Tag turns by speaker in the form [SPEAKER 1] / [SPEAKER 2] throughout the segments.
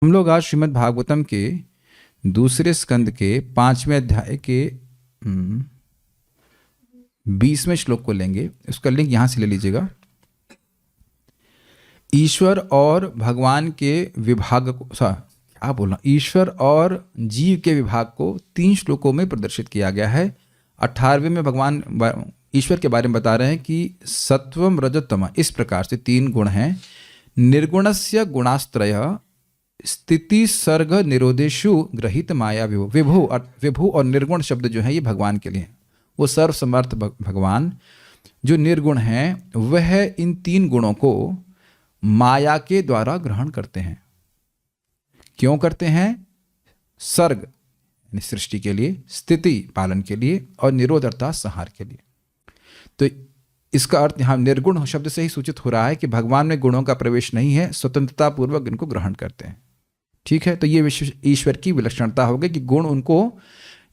[SPEAKER 1] हम लोग आज श्रीमद् भागवतम के दूसरे स्कंद के 5वें अध्याय के 20वें श्लोक को लेंगे। उसका लिंक यहाँ से ले लीजिएगा। ईश्वर और भगवान के विभाग को क्या बोलना, ईश्वर और जीव के विभाग को 3 श्लोकों में प्रदर्शित किया गया है। 18वें में भगवान ईश्वर के बारे में बता रहे हैं कि सत्वम रजतम, इस प्रकार से 3 गुण हैं। निर्गुणस्य गुणास्त्रय स्थिति सर्ग निरोधेशु ग्रहित माया विभु। विभु और निर्गुण शब्द जो है ये भगवान के लिए, वो सर्वसमर्थ भगवान जो निर्गुण हैं वह इन 3 गुणों को माया के द्वारा ग्रहण करते हैं। क्यों करते हैं? सर्ग यानी सृष्टि के लिए, स्थिति पालन के लिए, और निरोध अर्थात संहार के लिए। तो इसका अर्थ यहाँ निर्गुण शब्द से ही सूचित हो रहा है कि भगवान में गुणों का प्रवेश नहीं है, स्वतंत्रता पूर्वक इनको ग्रहण करते हैं। ठीक है, तो ये ईश्वर की विलक्षणता हो गई कि गुण उनको,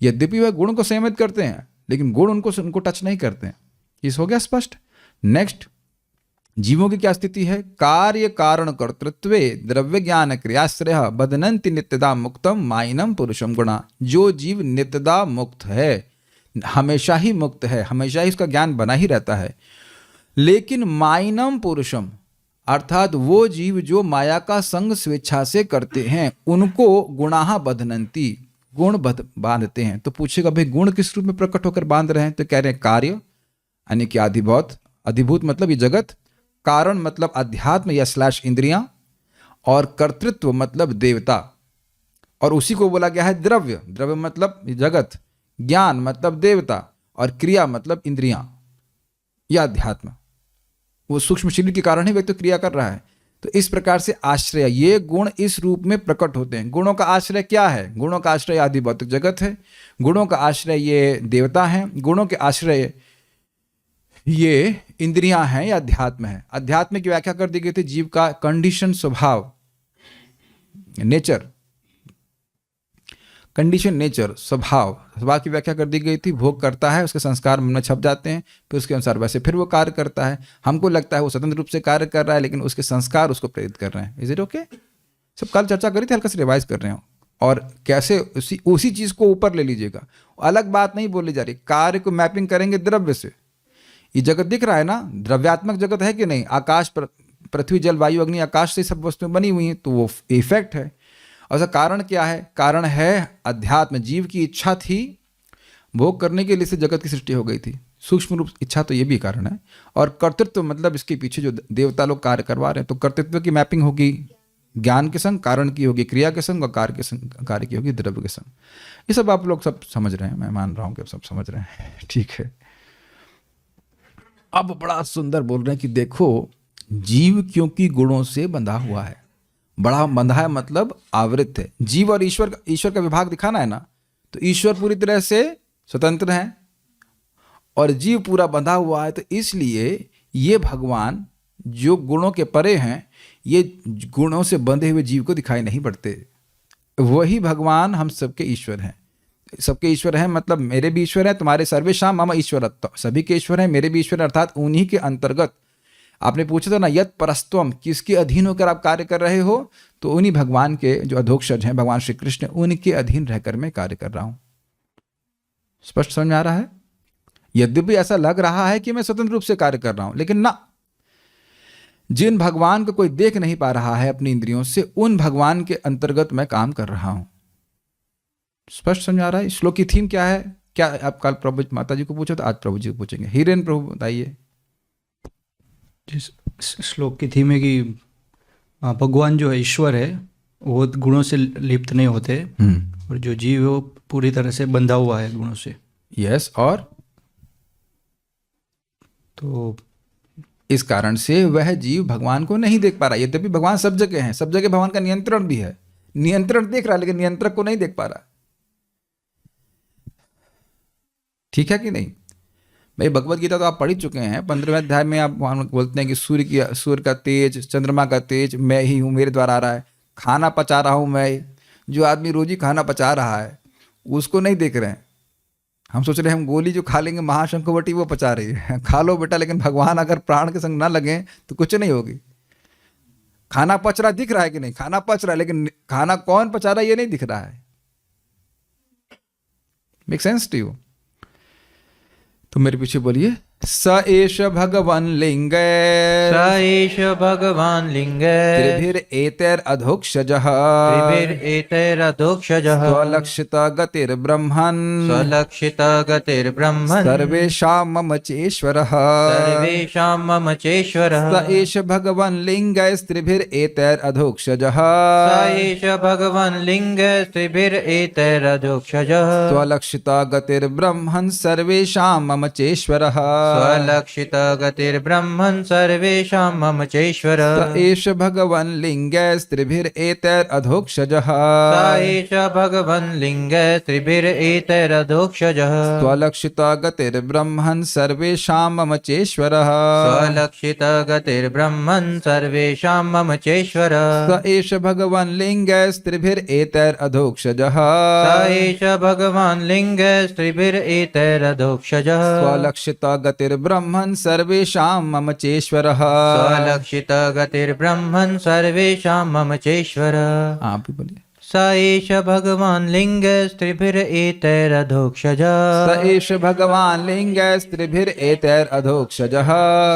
[SPEAKER 1] यद्यपि वह गुण को संयमित करते हैं लेकिन गुण उनको टच नहीं करते हैं। इस हो गया स्पष्ट। नेक्स्ट, जीवों की क्या स्थिति है? कार्य कारण कर्तृत्वे द्रव्य ज्ञान क्रियाश्रय बदनंति नित्यदा मुक्तम माइनम पुरुषम गुणा। जो जीव नित्यदा मुक्त है, हमेशा ही मुक्त है, हमेशा ही उसका ज्ञान बना ही रहता है, लेकिन माइनम पुरुषम अर्थात वो जीव जो माया का संग स्वेच्छा से करते हैं उनको गुणाह बधनंती, गुण बांधते हैं। तो पूछेगा भाई गुण किस रूप में प्रकट होकर बांध रहे हैं? तो कह रहे हैं कार्य यानी कि अधिभूत, अधिभूत मतलब ये जगत, कारण मतलब अध्यात्म या स्लैश इंद्रियां, और कर्तृत्व मतलब देवता, और उसी को बोला गया है द्रव्य। द्रव्य मतलब जगत, ज्ञान मतलब देवता, और क्रिया मतलब इंद्रियां या अध्यात्म। वो सूक्ष्म शरीर के कारण ही व्यक्ति तो क्रिया कर रहा है। तो इस प्रकार से आश्रय, ये गुण इस रूप में प्रकट होते हैं। गुणों का आश्रय क्या है? गुणों का आश्रय आदि भौतिक जगत है, गुणों का आश्रय ये देवता हैं, गुणों के आश्रय ये इंद्रियां हैं या अध्यात्म है। अध्यात्म की व्याख्या कर दी गई थी जीव का कंडीशन, स्वभाव, नेचर, कंडीशन नेचर, स्वभाव की व्याख्या कर दी गई थी। भोग करता है, उसके संस्कार मन में छप जाते हैं, फिर उसके अनुसार वैसे फिर वो कार्य करता है। हमको लगता है वो स्वतंत्र रूप से कार्य कर रहा है लेकिन उसके संस्कार उसको प्रेरित कर रहे हैं। Is it okay? सब कल चर्चा करी थी, हल्का से रिवाइज कर रहे हो। और कैसे उसी चीज को ऊपर ले लीजिएगा, अलग बात नहीं बोली जा रही। कार्य को मैपिंग करेंगे द्रव्य से। ये जगत दिख रहा है ना, द्रव्यात्मक जगत है कि नहीं? आकाश, पृथ्वी, जल, वायु, अग्नि, आकाश से सब वस्तुएं बनी हुई हैं, तो वो इफेक्ट है। और उसका कारण क्या है? कारण है अध्यात्म। जीव की इच्छा थी, भोग करने के लिए से जगत की सृष्टि हो गई थी। सूक्ष्म रूप इच्छा तो ये भी कारण है। और कर्तृत्व मतलब इसके पीछे जो देवता लोग कार्य करवा रहे हैं, तो कर्तृत्व की मैपिंग होगी ज्ञान के संग, कारण की होगी क्रिया के संग, और कार्य के संग, कार्य की होगी द्रव्य के संग। ये सब आप लोग सब समझ रहे हैं, मैं मान रहा हूँ कि आप सब समझ रहे हैं। ठीक है, अब बड़ा सुंदर बोल रहे हैं कि देखो जीव क्योंकि गुणों से बंधा हुआ है, बड़ा बंधा है मतलब आवृत है। जीव और ईश्वर का विभाग दिखाना है ना, तो ईश्वर पूरी तरह से स्वतंत्र है और जीव पूरा बंधा हुआ है। तो इसलिए ये भगवान जो गुणों के परे हैं, ये गुणों से बंधे हुए जीव को दिखाई नहीं पड़ते। वही भगवान हम सबके ईश्वर हैं। सबके ईश्वर हैं मतलब मेरे भी ईश्वर है, तुम्हारे सर्वेशाम मम ईश्वरत्व, सभी के ईश्वर हैं, मेरे भी ईश्वर, अर्थात उन्हीं के अंतर्गत। आपने पूछा था ना यत परस्तम, किसके अधीन होकर आप कार्य कर रहे हो? तो उन्हीं भगवान के जो अधोक्षज हैं, भगवान श्री कृष्ण, उनके अधीन रहकर मैं कार्य कर रहा हूं। स्पष्ट समझ में आ रहा है? यद्यपि ऐसा लग रहा है कि मैं स्वतंत्र रूप से कार्य कर रहा हूं, लेकिन ना, जिन भगवान को कोई देख नहीं पा रहा है अपनी इंद्रियों से, उन भगवान के अंतर्गत मैं काम कर रहा हूं। स्पष्ट समझ आ रहा है? श्लोक की थीम क्या है? क्या आप कल प्रभु माता जी को पूछो, तो आज प्रभु जी को पूछेंगे। हिरेन प्रभु बताइए।
[SPEAKER 2] जिस श्लोक की थीम है कि भगवान जो है ईश्वर है वो गुणों से लिप्त नहीं होते, और जो जीव है वो पूरी तरह से बंधा हुआ है गुणों से।
[SPEAKER 1] यस, और
[SPEAKER 2] तो
[SPEAKER 1] इस कारण से वह जीव भगवान को नहीं देख पा रहा। यद्यपि भगवान सब जगह है, सब जगह भगवान का नियंत्रण भी है, नियंत्रण देख रहा है लेकिन नियंत्रक को नहीं देख पा रहा। ठीक है कि नहीं भाई? भगवत गीता तो आप पढ़ ही चुके हैं। 15वें अध्याय में आप बोलते हैं कि सूर्य का तेज, चंद्रमा का तेज मैं ही हूँ, मेरे द्वारा आ रहा है। खाना पचा रहा हूँ मैं। जो आदमी रोज ही खाना पचा रहा है उसको नहीं देख रहे हैं। हम सोच रहे हैं हम गोली जो खा लेंगे महाशंखवटी वो पचा रही है। खा लो बेटा, लेकिन भगवान अगर प्राण के संग ना लगे तो कुछ नहीं होगी। खाना पच रहा दिख रहा है कि नहीं? खाना पच रहा है, लेकिन खाना कौन पचा रहा है ये नहीं दिख रहा है। Make sense to you? तो मेरे पीछे बोलिए, स एष भगवान लिंग
[SPEAKER 3] स एष भगवान लिंगे
[SPEAKER 1] त्रिभिर एतैर अधोक्षजः
[SPEAKER 3] त्रिभिरेतैरधोक्षजः
[SPEAKER 1] स्वलक्षित गतिर्ब्रह्मन्
[SPEAKER 3] स्वलक्षित गतिर्ब्रह्मन्
[SPEAKER 1] सर्वेषां मम चेश्वरः
[SPEAKER 3] सर्वेषां मम चेश्वरः
[SPEAKER 1] स एष भगवान लिंग त्रिभिर एतैर अधोक्षजः
[SPEAKER 3] स एष भगवान् लिंगे त्रिभिरेतैरधोक्षजः
[SPEAKER 1] स्वलक्षित गतिर्ब्रह्मन् सर्वेषां मम चेश्वरः
[SPEAKER 3] स्वलक्षित गतिर्ब्रह्मन् सर्वेषां मम चेश्वरः
[SPEAKER 1] स एष भगवान लिंग त्रिभिर एतैर अधोक्षजः
[SPEAKER 3] स एष भगवन् लिंगे त्रिभिरेतैरधोक्षजः
[SPEAKER 1] स्वलक्षित गतिर्ब्रह्मन् सर्वेषां मम चेश्वरः
[SPEAKER 3] स्वलक्षित गतिर्ब्रह्मन् सर्वेषां मम चेश्वरः
[SPEAKER 1] स एष भगवान लिंग त्रिभिर एतैर अधोक्षजः
[SPEAKER 3] स एष भगवान् लिंगे त्रिभिरेतैरधोक्षजः
[SPEAKER 1] स्वलक्षित गतिर्ब्रह्मन् सर्वेषां मम चेश्वरः।
[SPEAKER 3] स्वलक्षित गतिर्ब्रह्मन् सर्वेषां मम चेश्वरः।
[SPEAKER 1] आप भी बोलिए,
[SPEAKER 3] स एष भगवान् लिंगे त्रिभिरेतैरधोक्षजः
[SPEAKER 1] स एष भगवान लिंग त्रिभिर एतैर अधोक्षजः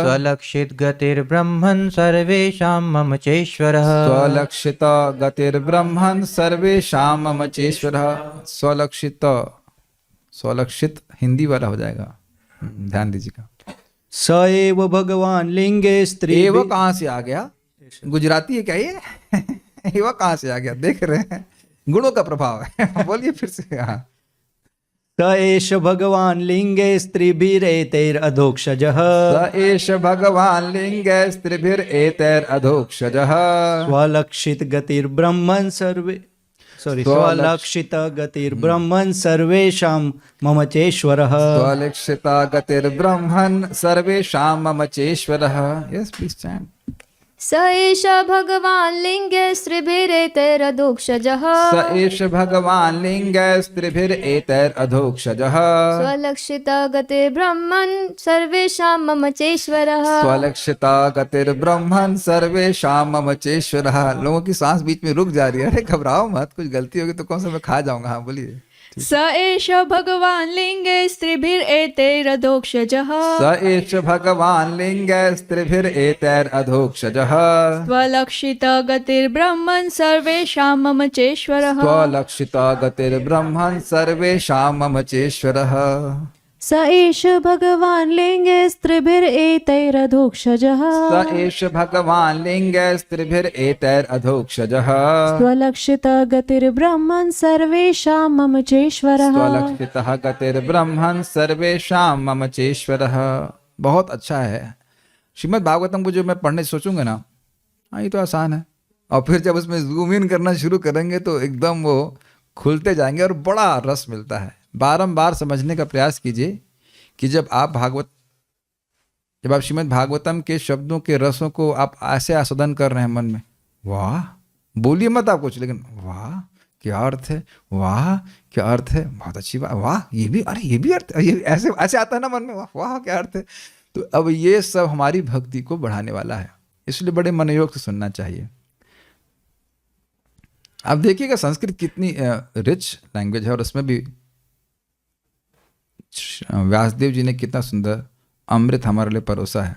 [SPEAKER 3] स्वलक्षित गतिर्ब्रह्मन् सर्वेषां मम चेश्वरः
[SPEAKER 1] स्वलक्षित गतिर्ब्रह्मन् सर्वेषां मम चेश्वरः। स्वलक्षित, स्वलक्षित हिंदी वाला हो जाएगा, ध्यान दीजिएगा।
[SPEAKER 2] स एव भगवान लिंगे स्त्री
[SPEAKER 1] एव कहाँ से आ गया? गुजराती है क्या ये? एव कहाँ से आ गया? देख रहे हैं, गुणों का प्रभाव है। बोलिए फिर से। हाँ,
[SPEAKER 2] स एष भगवान लिंगे स्त्रीभिरेतैरधोक्षजः
[SPEAKER 1] स एष भगवान लिंग स्त्रिभिर एतैर अधोक्षजः
[SPEAKER 2] स्वलक्षित गतिर्ब्रह्मन् सर्वे स्वलक्षित गतिर्ब्रह्मन् सर्वेषां मम चेश्वरः
[SPEAKER 1] स्वलक्षित गतिर्ब्रह्मन् सर्वेषां मम चेश्वरः। Yes please chant.
[SPEAKER 4] स एष भगवान् लिंगे स्त्रिभिरेतैरधोक्षजः
[SPEAKER 1] स एष भगवान लिंग स्त्रिभिर एतैर अधोक्षजः
[SPEAKER 4] स्वलक्षित गतिर्ब्रह्मन् सर्वेषां मम चेश्वरः
[SPEAKER 1] स्वलक्षित गतिर्ब्रह्मन् सर्वेषां मम चेश्वरः। लोगों की सांस बीच में रुक जा रही है। अरे घबराओ मत, कुछ गलती होगी तो कौन सा मैं खा जाऊंगा। हाँ बोलिए।
[SPEAKER 4] स एष भगवान् लिंगे स्त्रिभिरेतैरधोक्षजः
[SPEAKER 1] स एष भगवान लिंग स्त्रिभिर एतैर अधोक्षजः
[SPEAKER 4] स्वलक्षित गतिर्ब्रह्मन् सर्वेषां मम चेश्वरः
[SPEAKER 1] स्वलक्षित गतिर्ब्रह्मन् सर्वेषां मम चेश्वरः।
[SPEAKER 4] स एष भगवान् लिंगे स्त्रिभिरेतैरधोक्षजः
[SPEAKER 1] स एष भगवान लिंग स्त्रिभिर एतैर अधोक्षजः
[SPEAKER 4] स्वलक्षित गतिर्ब्रह्मन् सर्वेषां मम चेश्वरः
[SPEAKER 1] स्वलक्षितः गतिर्ब्रह्मन् सर्वेषां मम चेश्वरः। बहुत अच्छा है। श्रीमद् भागवतम को जो मैं पढ़ने सोचूंगा ना, हाँ ये तो आसान है, और फिर जब उसमें जूम इन करना शुरू करेंगे तो एकदम वो खुलते जाएंगे और बड़ा रस मिलता है। बारंबार समझने का प्रयास कीजिए कि जब आप श्रीमद् भागवतम के शब्दों के रसों को आप ऐसे आस्वादन कर रहे हैं मन में, वाह, बोलिए मत आप कुछ, लेकिन वाह क्या अर्थ है, वाह क्या अर्थ है, बहुत अच्छी बात, वाह ये भी, अरे ये भी अर्थ, ये ऐसे ऐसे आता है ना मन में, वाह वाह क्या अर्थ है। तो अब ये सब हमारी भक्ति को बढ़ाने वाला है, इसलिए बड़े मनोयोग से सुनना चाहिए। आप देखिएगा संस्कृत कितनी रिच लैंग्वेज है, और उसमें भी व्यासदेव जी ने कितना सुंदर अमृत हमारे लिए परोसा है।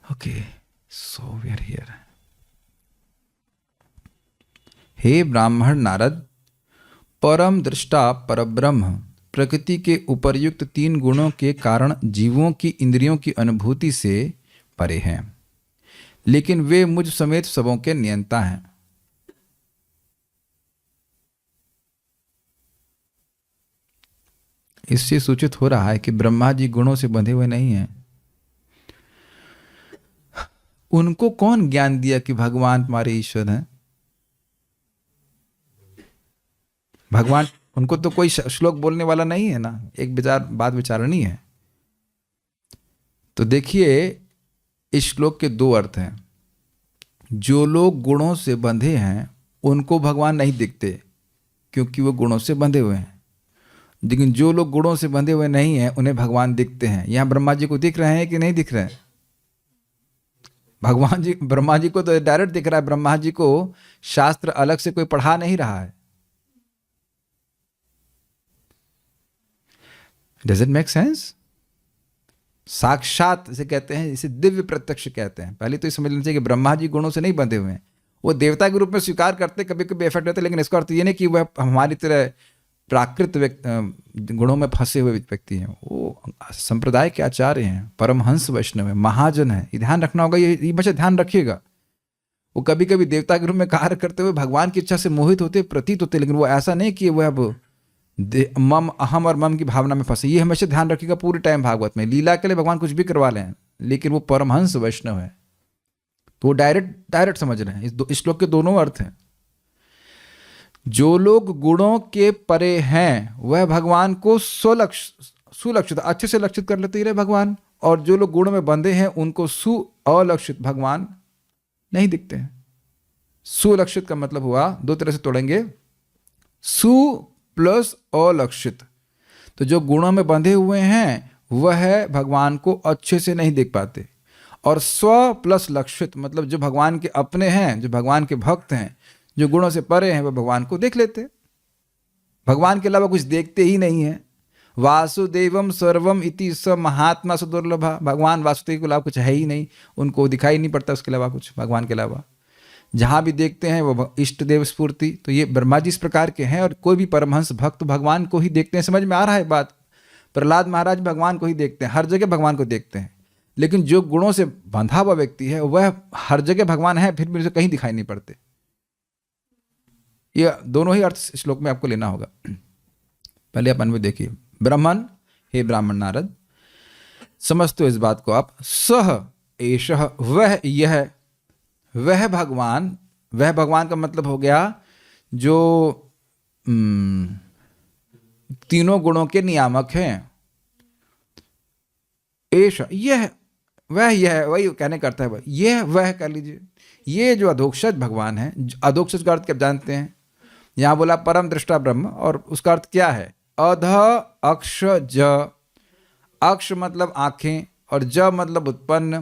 [SPEAKER 1] Okay, so we are here. हे ब्राह्मण नारद, परम दृष्टा परब्रह्म प्रकृति के उपर्युक्त 3 गुणों के कारण जीवों की इंद्रियों की अनुभूति से परे हैं, लेकिन वे मुझ समेत सबों के नियंता हैं। इससे सूचित हो रहा है कि ब्रह्मा जी गुणों से बंधे हुए नहीं हैं। उनको कौन ज्ञान दिया कि भगवान तुम्हारे ईश्वर हैं? भगवान, उनको तो कोई श्लोक बोलने वाला नहीं है ना, एक बात विचारणी है। तो देखिए, इस श्लोक के 2 अर्थ हैं। जो लोग गुणों से बंधे हैं उनको भगवान नहीं दिखते क्योंकि वो गुणों से बंधे हुए हैं, लेकिन जो लोग गुणों से बंधे हुए नहीं हैं उन्हें भगवान दिखते हैं। यहाँ ब्रह्मा जी को दिख रहे हैं कि नहीं दिख रहे हैं? भगवान जी ब्रह्मा जी को तो डायरेक्ट दिख रहा है, ब्रह्मा जी को शास्त्र अलग से कोई पढ़ा नहीं रहा है। Does it make sense? साक्षात इसे कहते हैं, इसे दिव्य प्रत्यक्ष कहते हैं। पहले तो ये समझ लेना चाहिए कि ब्रह्मा जी गुणों से नहीं बंधे हुए हैं, वो देवता के रूप में स्वीकार करते, कभी कभी इफेक्ट होता है, लेकिन इसका अर्थ ये नहीं कि वह हमारी तरह प्राकृत गुणों में फंसे हुए व्यक्ति हैं। वो संप्रदाय के आचार्य हैं, परमहंस वैष्णव है, महाजन है। ये ध्यान रखना होगा, ये बच्चा ध्यान रखिएगा। वो कभी कभी देवता के रूप में कार्य करते हुए भगवान की इच्छा से मोहित होते, प्रतीत होते, लेकिन वो ऐसा नहीं कि वह अब मम अहम और मम की भावना में फंसे। ये हमेशा ध्यान रखिएगा पूरे टाइम भागवत में। लीला के लिए भगवान कुछ भी करवा लें, लेकिन वो परमहंस वैष्णव है, तो वो डायरेक्ट समझ रहे हैं। इस श्लोक के दोनों अर्थ हैं। जो लोग गुणों के परे हैं वह भगवान को सुलक्षित अच्छे से लक्षित कर लेते ही रहे भगवान, और जो लोग गुणों में बंधे हैं उनको अलक्षित भगवान नहीं दिखते हैं। सुलक्षित का मतलब हुआ, दो तरह से तोड़ेंगे, सु प्लस अलक्षित। तो जो गुणों में बंधे हुए हैं वह भगवान को अच्छे से नहीं देख पाते, और स्व प्लस लक्षित मतलब जो भगवान के अपने हैं, जो भगवान के भक्त हैं, जो गुणों से परे हैं, वह भगवान को देख लेते। भगवान के अलावा कुछ देखते ही नहीं है। वासुदेवम सर्वम इति स महात्मा सुदुर्लभा। भगवान वासुदेव के अलावा कुछ है ही नहीं, उनको दिखाई नहीं पड़ता उसके अलावा कुछ, भगवान के अलावा। जहाँ भी देखते हैं वो इष्ट देव स्फूर्ति। तो ये ब्रह्मा जी इस प्रकार के हैं, और कोई भी परमहंस भक्त भगवान को ही देखते हैं। समझ में आ रहा है बात? प्रहलाद महाराज भगवान को ही देखते हैं, हर जगह भगवान को देखते हैं। लेकिन जो गुणों से बंधा हुआ व्यक्ति है वह हर जगह भगवान है, फिर भी उसे कहीं दिखाई नहीं पड़ते। ये दोनों ही अर्थ श्लोक में आपको लेना होगा। पहले अपन में देखिए, ब्राह्मण, हे ब्राह्मण नारद, समझते हो इस बात को आप। सह एषः, वह यह, वह भगवान का मतलब हो गया जो तीनों गुणों के नियामक हैं। एष, यह, वह यह, वही कहने करता है, यह वह कर लीजिए। ये जो अधोक्षज भगवान है, अधोक्षज का अर्थ क्या जानते हैं? यहाँ बोला परम दृष्टा ब्रह्म, और उसका अर्थ क्या है? अध अक्ष ज। अक्ष मतलब आंखें, और ज मतलब उत्पन्न।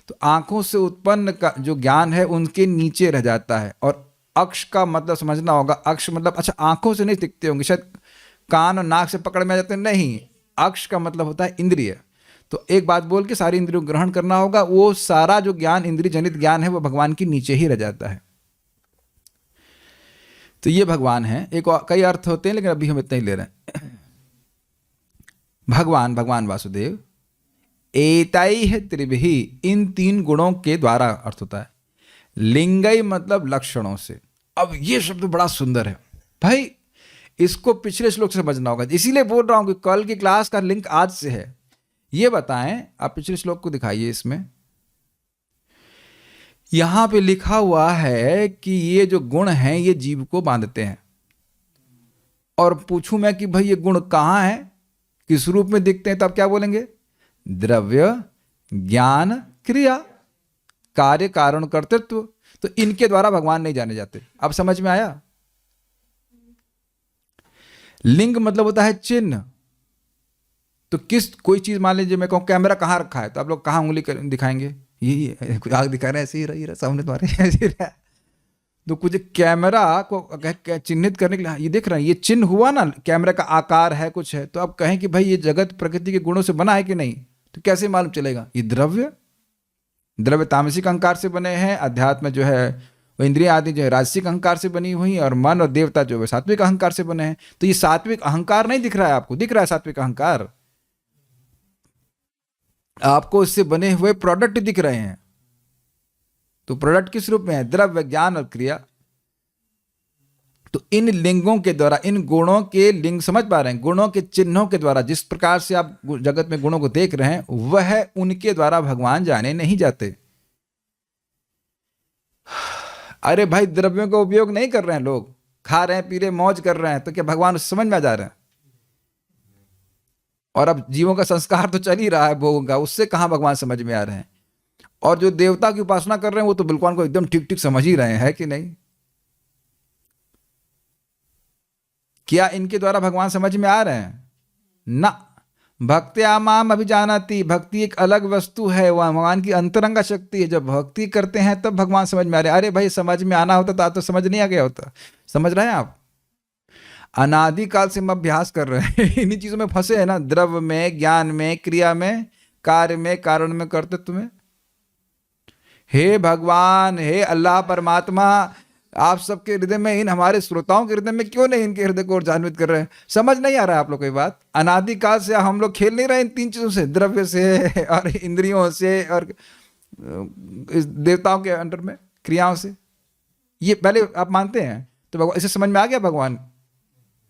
[SPEAKER 1] तो आंखों से उत्पन्न का जो ज्ञान है उनके नीचे रह जाता है। और अक्ष का मतलब समझना होगा, अक्ष मतलब, अच्छा आंखों से नहीं दिखते होंगे, शायद कान और नाक से पकड़ में आ जाते हैं, नहीं। अक्ष का मतलब होता है इंद्रिय। तो एक बात बोल के सारी इंद्रियों ग्रहण करना होगा। वो सारा जो ज्ञान, इंद्रिय जनित ज्ञान है, वो भगवान के नीचे ही रह जाता है। तो ये भगवान है। एक कई अर्थ होते हैं, लेकिन अभी हम इतना ही ले रहे हैं। भगवान वासुदेव, एतैः त्रिभिः, इन तीन गुणों के द्वारा अर्थ होता है। लिंगई मतलब लक्षणों से। अब ये शब्द बड़ा सुंदर है भाई, इसको पिछले श्लोक से समझना होगा। इसीलिए बोल रहा हूं कि कल की क्लास का लिंक आज से है। ये बताएं, आप पिछले श्लोक को दिखाइए। इसमें यहां पे लिखा हुआ है कि ये जो गुण हैं ये जीव को बांधते हैं। और पूछूं मैं कि भाई ये गुण कहां है, किस रूप में दिखते हैं, तो आप क्या बोलेंगे? द्रव्य, ज्ञान, क्रिया, कार्य, कारण, कर्तृत्व। तो इनके द्वारा भगवान नहीं जाने जाते। अब समझ में आया? लिंग मतलब होता है चिन्ह। तो कोई चीज, मान लीजिए मैं कहूं कैमरा कहां रखा है, तो आप लोग कहां उंगली दिखाएंगे? ये आग दिखा रहे हैं, ऐसे ही रहा सामने तुम्हारे, ऐसे ही रहा। तो कुछ कैमरा को चिन्हित करने के लिए, ये देख रहे हैं, ये चिन्ह हुआ ना, कैमरा का आकार है, कुछ है। तो आप कहें कि भाई ये जगत प्रकृति के गुणों से बना है कि नहीं, तो कैसे मालूम चलेगा? ये द्रव्य तामसिक अहंकार से बने हैं, अध्यात्म जो है वो इंद्रिया आदि जो है राजसिक अहंकार से बनी हुई, और मन और देवता जो है सात्विक अहंकार से बने हैं। तो ये सात्विक अहंकार नहीं दिख रहा है आपको, दिख रहा है सात्विक अहंकार। आपको इससे बने हुए प्रोडक्ट दिख रहे हैं। तो प्रोडक्ट किस रूप में है? द्रव्य, ज्ञान और क्रिया। तो इन लिंगों के द्वारा, इन गुणों के लिंग समझ पा रहे हैं, गुणों के चिन्हों के द्वारा, जिस प्रकार से आप जगत में गुणों को देख रहे हैं, वह उनके द्वारा भगवान जाने नहीं जाते। अरे भाई, द्रव्यों का उपयोग नहीं कर रहे हैं लोग, खा रहे हैं, पी रहे हैं, मौज कर रहे हैं, तो क्या भगवान समझ में आ जा रहे हैं? और अब जीवों का संस्कार तो चल ही रहा है भोगों का, उससे कहां भगवान समझ में आ रहे हैं? और जो देवता की उपासना कर रहे हैं वो तो बिल्कुल को एकदम ठीक ठीक समझ ही रहे हैं कि नहीं? क्या इनके द्वारा भगवान समझ में आ रहे हैं? ना। भक्त्या माम अभिजानाति, भक्ति एक अलग वस्तु है, वह भगवान की अंतरंगा शक्ति है। जब भक्ति करते हैं तब भगवान समझ में आ रहे। अरे भाई समझ में आना होता तो समझ नहीं आ गया होता। समझ रहे हैं आप? अनादिकाल से हम अभ्यास कर रहे हैं, इन्हीं चीजों में फंसे हैं ना, द्रव्य में, ज्ञान में, क्रिया में, कार्य में, कारण में, कर्तृत्व में। हे भगवान, हे अल्लाह परमात्मा, आप सबके हृदय में, इन हमारे श्रोताओं के हृदय में क्यों नहीं इनके हृदय को और जागृत कर रहे हैं? समझ नहीं आ रहा है आप लोग की बात? अनादिकाल से हम लोग खेल नहीं रहे इन तीन चीजों से, द्रव्य से और इंद्रियों से और इस देवताओं के अंडर में क्रियाओं से। ये पहले आप मानते हैं तो इसे समझ में आ गया? भगवान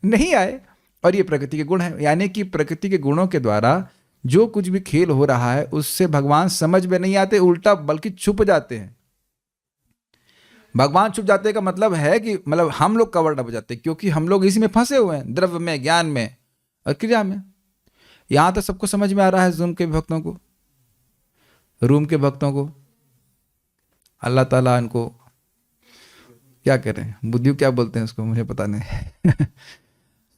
[SPEAKER 1] नहीं आए। और ये प्रकृति के गुण है, यानी कि प्रकृति के गुणों के द्वारा जो कुछ भी खेल हो रहा है उससे भगवान समझ में नहीं आते, उल्टा बल्कि छुप जाते हैं। भगवान छुप जाते का मतलब है कि मतलब हम लोग कवर्ड अप हो जाते हैं, क्योंकि हम लोग इसी में फंसे हुए हैं, द्रव्य में, ज्ञान में और क्रिया में। यहां तक सबको समझ में आ रहा है, जूम के भक्तों को, रूम के भक्तों को। अल्लाह ताला इनको क्या करें, बुद्धि क्या बोलते हैं उसको, मुझे पता नहीं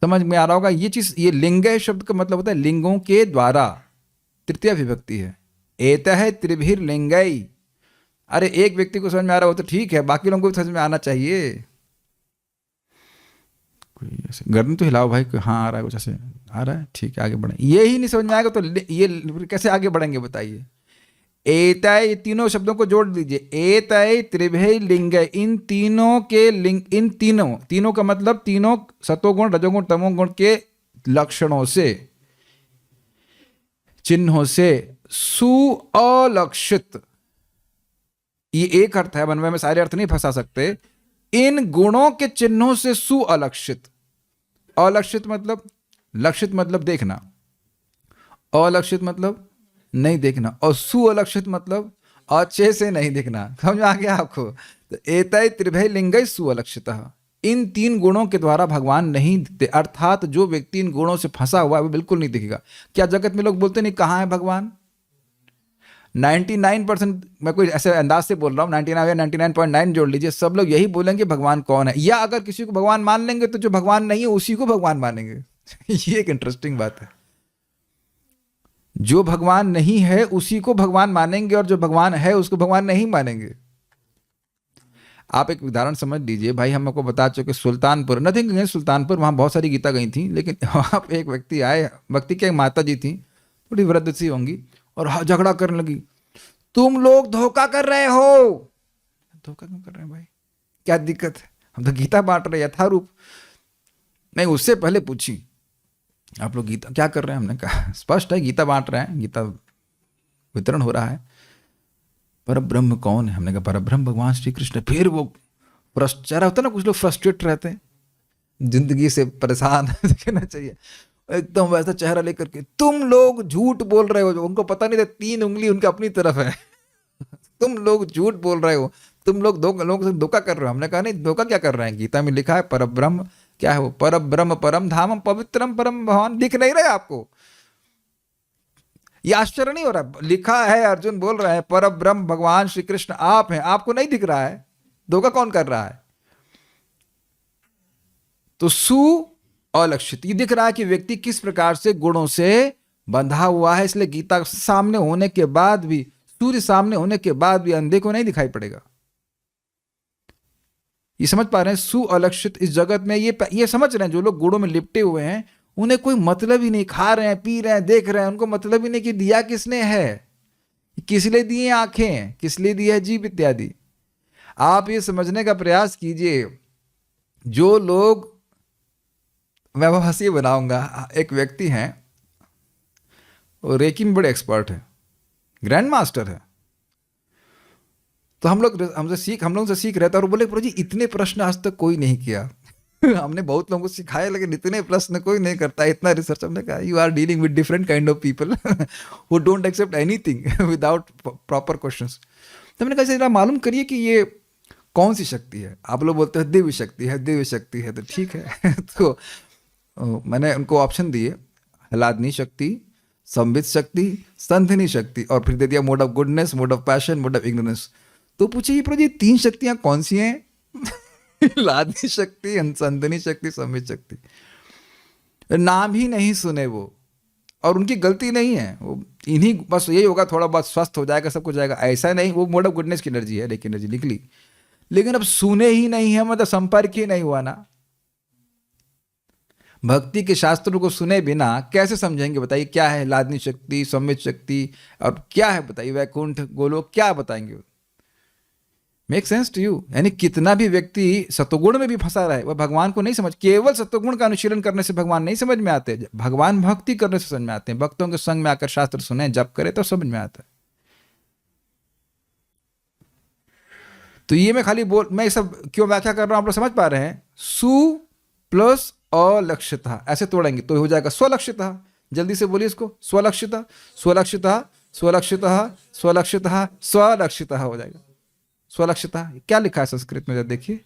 [SPEAKER 1] समझ में आ रहा होगा ये चीज। ये लिंगय शब्द का मतलब होता है लिंगों के द्वारा, तृतीय विभक्ति है। एतः त्रिभिर लिंगई। अरे एक व्यक्ति को समझ में आ रहा हो तो ठीक है, बाकी लोगों को भी समझ में आना चाहिए। कोई ऐसे गर्दन तो हिलाओ भाई, हाँ आ रहा है, कुछ ऐसे आ रहा है, ठीक है आगे बढ़े। ये ही नहीं समझ में आएगा तो ये कैसे आगे बढ़ेंगे बताइए? एतय, तीनों शब्दों को जोड़ दीजिए। एतय त्रिभय लिंग, इन तीनों के लिंग, इन तीनों का मतलब तीनों सतोगुण, रजोगुण, तमोगुण के लक्षणों से, चिन्हों से सुअलक्षित। ये एक अर्थ है, वनवे में सारे अर्थ नहीं फंसा सकते। इन गुणों के चिन्हों से सुअलक्षित। अलक्षित मतलब, लक्षित मतलब देखना, अलक्षित मतलब नहीं देखना, और सुअलक्षित मतलब अच्छे से नहीं देखना। समझ आ गया आपको? तो एतय त्रिभय लिंगै सुअलक्षितः, इन तीन गुणों के द्वारा भगवान नहीं दिखते। अर्थात जो व्यक्ति इन गुणों से फंसा हुआ है वो बिल्कुल नहीं दिखेगा। क्या जगत में लोग बोलते नहीं कहाँ है भगवान? 99%, मैं कोई ऐसे अंदाज से बोल रहा हूँ, 99 या 99.9 जोड़ लीजिए, सब लोग यही बोलेंगे भगवान कौन है। या अगर किसी को भगवान मान लेंगे तो जो भगवान नहीं है उसी को भगवान मानेंगे ये एक इंटरेस्टिंग बात है। जो भगवान नहीं है उसी को भगवान मानेंगे और जो भगवान है उसको भगवान नहीं मानेंगे। आप एक उदाहरण समझ लीजिए भाई, हम आपको बता चुके सुल्तानपुर, नथिंग अगेंस्ट सुल्तानपुर, वहाँ बहुत सारी गीता गई थी, लेकिन वहाँ पे एक व्यक्ति आए, भक्ति की माता जी थी, थोड़ी वृद्ध सी होंगी, और झगड़ा करने लगी, तुम लोग धोखा कर रहे हो। धोखा क्यों कर रहे हैं भाई, क्या दिक्कत है? हम तो गीता बांट रहे यथारूप। नहीं, उससे पहले पूछी आप लोग गीता क्या कर रहे हैं? हमने कहा स्पष्ट है गीता बांट रहे हैं, गीता वितरण हो रहा है। पर ब्रह्म कौन है? हमने कहा पर ब्रह्म भगवान श्री कृष्ण। फिर वो चेहरा होता है ना, कुछ लोग फ्रस्ट्रेट रहते हैं, जिंदगी से परेशान कहना चाहिए, एकदम वैसा चेहरा लेकर के, तुम लोग झूठ बोल रहे हो। उनको पता नहीं था 3 उंगली उनके अपनी तरफ है तुम लोग झूठ बोल रहे हो, तुम लोग लोगों से धोखा कर रहे हो। हमने कहा नहीं, धोखा क्या कर रहे हैं? गीता में लिखा है पर ब्रह्म, क्या है वो? पर ब्रह्म परम धामम पवित्रम परम भगवान। दिख नहीं रहे आपको? ये आश्चर्य नहीं हो रहा? लिखा है, अर्जुन बोल रहे हैं पर ब्रह्म भगवान श्री कृष्ण आप हैं, आपको नहीं दिख रहा है? धोखा कौन कर रहा है? तो अलक्षित, ये दिख रहा है कि व्यक्ति किस प्रकार से गुणों से बंधा हुआ है। इसलिए गीता सामने होने के बाद भी, सूर्य सामने होने के बाद भी अंधे को नहीं दिखाई पड़ेगा। ये समझ पा रहे हैं? सुअलक्षित इस जगत में ये समझ रहे हैं, जो लोग गुणों में लिपटे हुए हैं उन्हें कोई मतलब ही नहीं, खा रहे हैं, पी रहे हैं, देख रहे हैं, उनको मतलब ही नहीं कि दिया किसने है, किस लिए दिए आंखें, किस लिए दिया जीभ इत्यादि। आप ये समझने का प्रयास कीजिए। जो लोग, मैं वो हंसी बनाऊंगा, एक व्यक्ति हैं वो रेकी में बड़े एक्सपर्ट है, ग्रैंड मास्टर है। तो हम लोग से सीख रहे थे, और बोले प्रभु जी इतने प्रश्न आज तक कोई नहीं किया हमने बहुत लोगों को सिखाया लेकिन इतने प्रश्न कोई नहीं करता, इतना रिसर्च। हमने कहा you are dealing with different kind of people who don't accept anything without proper questions. तो हमने कहा जरा मालूम करिए कि ये कौन सी शक्ति है? आप लोग बोलते हैं दिव्य शक्ति है, दिव्य शक्ति है, तो ठीक है तो मैंने उनको ऑप्शन दिए, हलादनी शक्ति, संबित शक्ति, संधिनी शक्ति, और फिर दे दिया mode of goodness, mode of passion, mode of ignorance. तो पूछे ये प्रभु जी 3 शक्तियां कौन सी हैं? लादनी शक्ति, संधिनी शक्ति, संबित शक्ति। नाम ही नहीं सुने वो, और उनकी गलती नहीं है, वो इन्हीं बस यही होगा, थोड़ा बहुत स्वस्थ हो जाएगा, सब कुछ जाएगा, ऐसा नहीं। वो मोड ऑफ गुडनेस की एनर्जी है, लेकिन एनर्जी निकली, लेकिन अब सुने ही नहीं है, मतलब संपर्क ही नहीं हुआ ना। भक्ति के शास्त्रों को सुने बिना कैसे समझेंगे बताइए? क्या है लादनी शक्ति, सम्मित शक्ति, और क्या है बताइए वैकुंठ गोलोक, क्या बताएंगे? Make sense to you? यानी कितना भी व्यक्ति सत्वगुण में भी फंसा रहे, वह भगवान को नहीं समझ। केवल सत्वगुण का अनुशीलन करने से भगवान नहीं समझ में आते, भगवान भक्ति करने से समझ में आते हैं। भक्तों के संग में आकर शास्त्र सुने, जप करे तो समझ में आता है। तो ये मैं खाली मैं सब क्यों व्याख्या कर रहा हूं, आप लोग समझ पा रहे हैं? सु प्लस अलक्ष्यता ऐसे तोड़ेंगे तो हो जाएगा स्वलक्षिता। जल्दी से बोलिए इसको, स्वलक्षिता, स्वलक्षिता, स्वलक्षिता, स्वलक्षिता, स्वलक्षिता हो जाएगा। स्वलक्षिता क्या लिखा है संस्कृत में, जरा देखिए,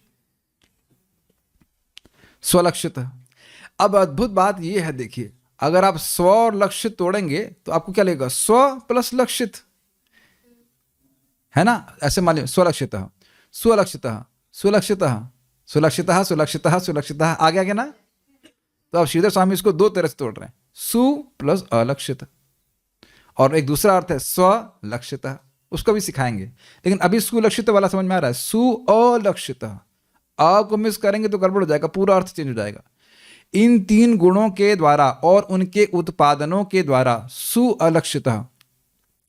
[SPEAKER 1] स्वलक्षिता। अब अद्भुत बात यह है, देखिए, अगर आप स्व और लक्षित तोड़ेंगे तो आपको क्या लगेगा? स्व प्लस लक्षित, है ना? ऐसे मान लीजिए स्वलक्षिता, स्वलक्षिता, सुलक्षिता, सुलक्षिता, सुलक्षिता, सुलक्षिता, आगे आगे ना। तो अब श्रीधर स्वामी इसको दो तरह से तोड़ रहे हैं, सु प्लस अलक्षित, और एक दूसरा अर्थ है स्वलक्षित, उसको भी सिखाएंगे। लेकिन अभी सुलक्षित वाला समझ में आ रहा है। सु अलक्षित, अ को मिस करेंगे तो गड़बड़ हो जाएगा, पूरा अर्थ चेंज हो जाएगा। इन तीन गुणों के द्वारा और उनके उत्पादनों के द्वारा सु अलक्षित।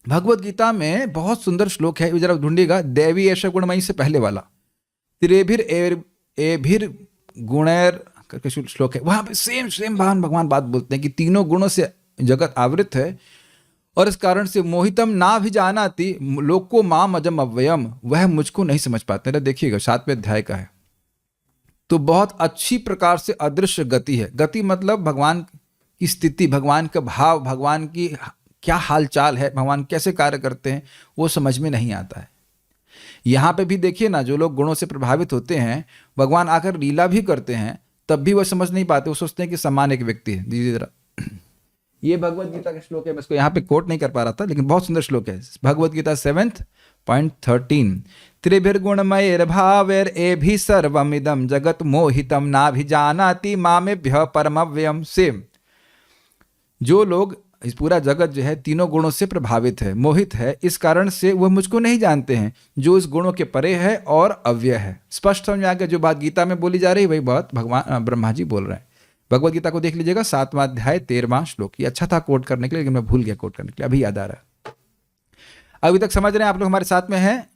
[SPEAKER 1] भगवत गीता में बहुत सुंदर श्लोक है, जरा ढूंढिएगा, देवी ऐश गुणमयी से पहले वाला, त्रिभिर एभिर गुणैर करके श्लोक है। वहां पे सेम भगवान बात बोलते हैं कि तीनों गुणों से जगत आवृत है, और इस कारण से मोहितम ना भी जानाति लोको माम अजम अव्ययम, वह मुझको नहीं समझ पाते। ना देखिएगा 7वें अध्याय का है। तो बहुत अच्छी प्रकार से अदृश्य गति है। गति मतलब भगवान की स्थिति, भगवान का भाव, भगवान की क्या हालचाल है, भगवान कैसे कार्य करते हैं, वो समझ में नहीं आता है। यहाँ पे भी देखिए ना, जो लोग गुणों से प्रभावित होते हैं, भगवान आकर लीला भी करते हैं, तब भी वह समझ नहीं पाते, वो सोचते हैं कि समान एक व्यक्ति है। दीजिए जरा, ये भगवत गीता का श्लोक है, मैं इसको यहाँ पे कोट नहीं कर पा रहा था, लेकिन बहुत सुंदर श्लोक है। भगवत गीता 7.13, त्रिभिर्गुणमयैर भावैर एभिः सर्वमिदं जगत मोहितम नाभिजानाति मामेभ्यः परमव्ययम्। सेम, जो लोग, इस पूरा जगत जो है तीनों गुणों से प्रभावित है, मोहित है, इस कारण से वह मुझको नहीं जानते हैं, जो इस गुणों के परे है और अव्यय है। स्पष्ट समझ में आ गया? जो बात गीता में बोली जा रही है वही बात भगवान ब्रह्मा जी बोल रहे हैं। भगवत गीता को देख लीजिएगा, 7वां अध्याय 13वां श्लोक। ये अच्छा था कोट करने के लिए, लेकिन मैं भूल गया कोट करने के लिए, अभी याद आ रहा है। अभी तक समझ रहे हैं आप लोग हमारे साथ में हैं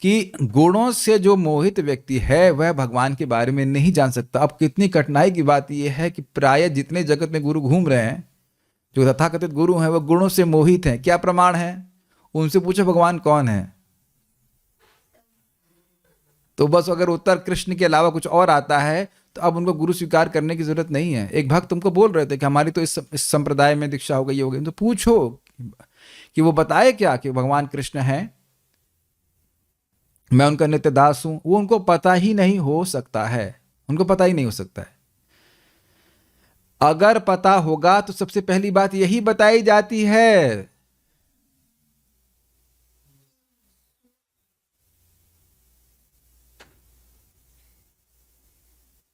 [SPEAKER 1] कि गुणों से जो मोहित व्यक्ति है वह भगवान के बारे में नहीं जान सकता। अब कितनी कठिनाई की बात यह है कि प्राय जितने जगत में गुरु घूम रहे हैं, जो तथाकथित गुरु हैं, वह गुणों से मोहित हैं। क्या प्रमाण है? उनसे पूछो भगवान कौन है, तो बस अगर उत्तर कृष्ण के अलावा कुछ और आता है तो अब उनको गुरु स्वीकार करने की जरूरत नहीं है। एक भक्त तुमको बोल रहे थे कि हमारी तो इस संप्रदाय में दीक्षा हो गई, हो गई, तो पूछो कि वो बताए क्या कि भगवान कृष्ण है, मैं उनका नित्य दास हूं। वो उनको पता ही नहीं हो सकता है, उनको पता ही नहीं हो सकता है। अगर पता होगा तो सबसे पहली बात यही बताई जाती है।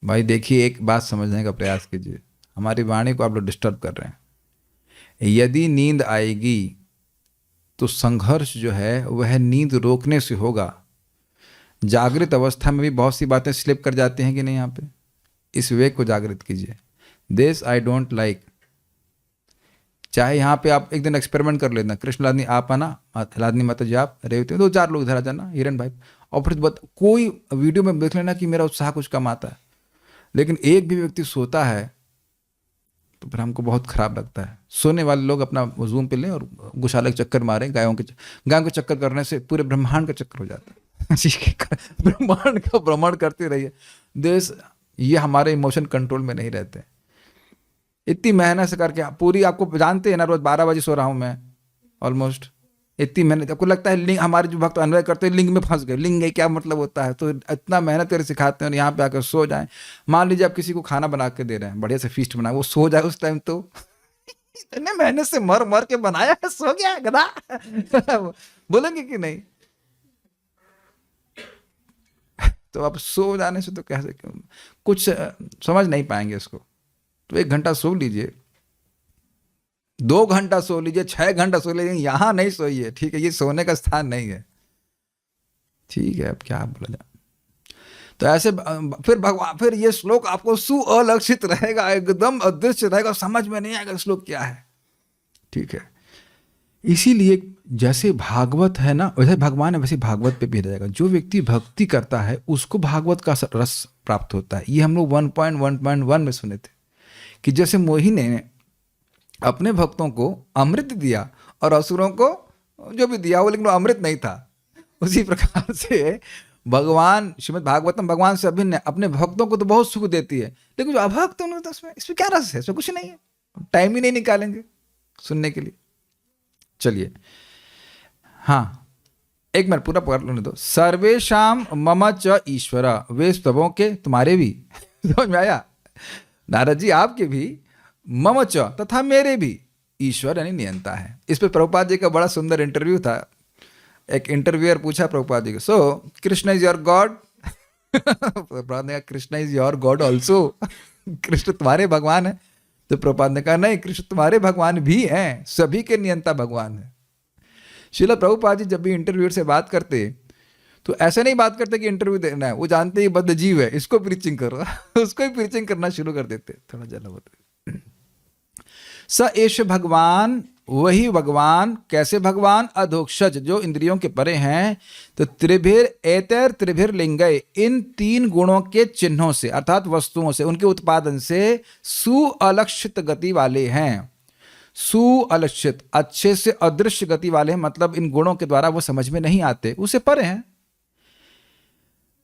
[SPEAKER 1] भाई देखिए, एक बात समझने का प्रयास कीजिए, हमारी वाणी को आप लोग डिस्टर्ब कर रहे हैं। यदि नींद आएगी तो संघर्ष जो है वह नींद रोकने से होगा। जागृत अवस्था में भी बहुत सी बातें स्लिप कर जाती हैं कि नहीं? यहाँ पे इस विवेक को जागृत कीजिए। This I don't like. चाहे यहाँ पे आप एक दिन एक्सपेरिमेंट कर लेना, कृष्ण लादनी आप आना, लादनी माता जी आप, रेवती 2-4 लोग इधर आ जाना, हिरण भाई, और फिर कोई वीडियो में देख लेना कि मेरा उत्साह कुछ कम आता है। लेकिन एक भी व्यक्ति सोता है तो फिर हमको बहुत खराब लगता है। सोने वाले लोग अपना जूम पे लें और गौशाला के चक्कर मारें, गायों के चक्कर करने से पूरे ब्रह्मांड का चक्कर हो जाता है। ब्रह्मांड का भ्रमण करते रहिए। देश, ये हमारे इमोशन कंट्रोल में नहीं रहते। इतनी मेहनत से करके पूरी, आपको जानते हैं ना, रोज 12 बजे सो रहा हूं मैं ऑलमोस्ट। इतनी मेहनत, आपको लगता है लिंग, हमारे जो भक्त अन्वय करते हैं लिंग में फंस गए, लिंग क्या मतलब होता है, तो इतना मेहनत करके सिखाते हैं और यहाँ पे आकर सो जाएं। मान लीजिए आप किसी को खाना बना के दे रहे हैं, बढ़िया से फीस्ट बना, वो सो जाए उस टाइम, तो इतने मेहनत से मर मर के बनाया है, सो गया गधा। बोलेंगे कि नहीं? तो आप सो जाने से तो कैसे, कुछ समझ नहीं पाएंगे इसको। तो 1 घंटा सो लीजिए, 2 घंटा सो लीजिए, 6 घंटा सो लीजिए, यहाँ नहीं सोइए, ठीक है? ये सोने का स्थान नहीं है, ठीक है? अब क्या बोला जाए। तो ऐसे फिर भगवान, फिर ये श्लोक आपको सुअलक्षित रहेगा, एकदम अदृश्य रहेगा, समझ में नहीं आएगा श्लोक क्या है, ठीक है? इसीलिए जैसे भागवत है ना, वैसे भगवान है, वैसे भागवत पे भी रहेगा। जो व्यक्ति भक्ति करता है उसको भागवत का रस प्राप्त होता है। ये हम लोग 1.1.1 में सुने थे कि जैसे मोही ने अपने भक्तों को अमृत दिया और असुरों को जो भी दिया वो, लेकिन वो अमृत नहीं था। उसी प्रकार से भगवान, श्रीमद् भागवतम भगवान से अभिन्न, अपने भक्तों को तो बहुत सुख देती है, लेकिन जो अभक्त है तो इसमें क्या रस है? इसमें कुछ नहीं है, टाइम ही नहीं निकालेंगे सुनने के लिए। चलिए, हाँ, एक मिनट पूरा पढ़ लेने दो। सर्वेशाम मम च ईश्वर, वे सबों के, तुम्हारे भी समझ में आया नारद जी, आपके भी, मम च तथा मेरे भी, ईश्वर यानी नियंता है। इस पे प्रभुपाद जी का बड़ा सुंदर इंटरव्यू था। एक इंटरव्यूअर पूछा प्रभुपाद जी को, so Krishna is your God? Prabhupada ने कहा Krishna is your God also, Krishna तुम्हारे भगवान है? तो प्रभुपाद ने कहा नहीं, कृष्ण तुम्हारे भगवान भी हैं, सभी के नियंता भगवान है। श्रील प्रभुपाद जी जब भी इंटरव्यूअर से बात करते तो ऐसे नहीं बात करते कि इंटरव्यू देना है, वो जानते ही बद्ध जीव है, इसको प्रीचिंग करो, उसको ही प्रीचिंग करना शुरू कर देते। थोड़ा जला होता स एष भगवान, वही भगवान। कैसे भगवान? अधोक्षज, जो इंद्रियों के परे हैं। तो त्रिभिर एतर त्रिभिर लिंगय, इन 3 गुणों के चिन्हों से अर्थात वस्तुओं से, उनके उत्पादन से सुअलक्षित गति वाले हैं। सुअलक्षित, अच्छे से अदृश्य गति वाले हैं, मतलब इन गुणों के द्वारा वो समझ में नहीं आते, उससे परे हैं।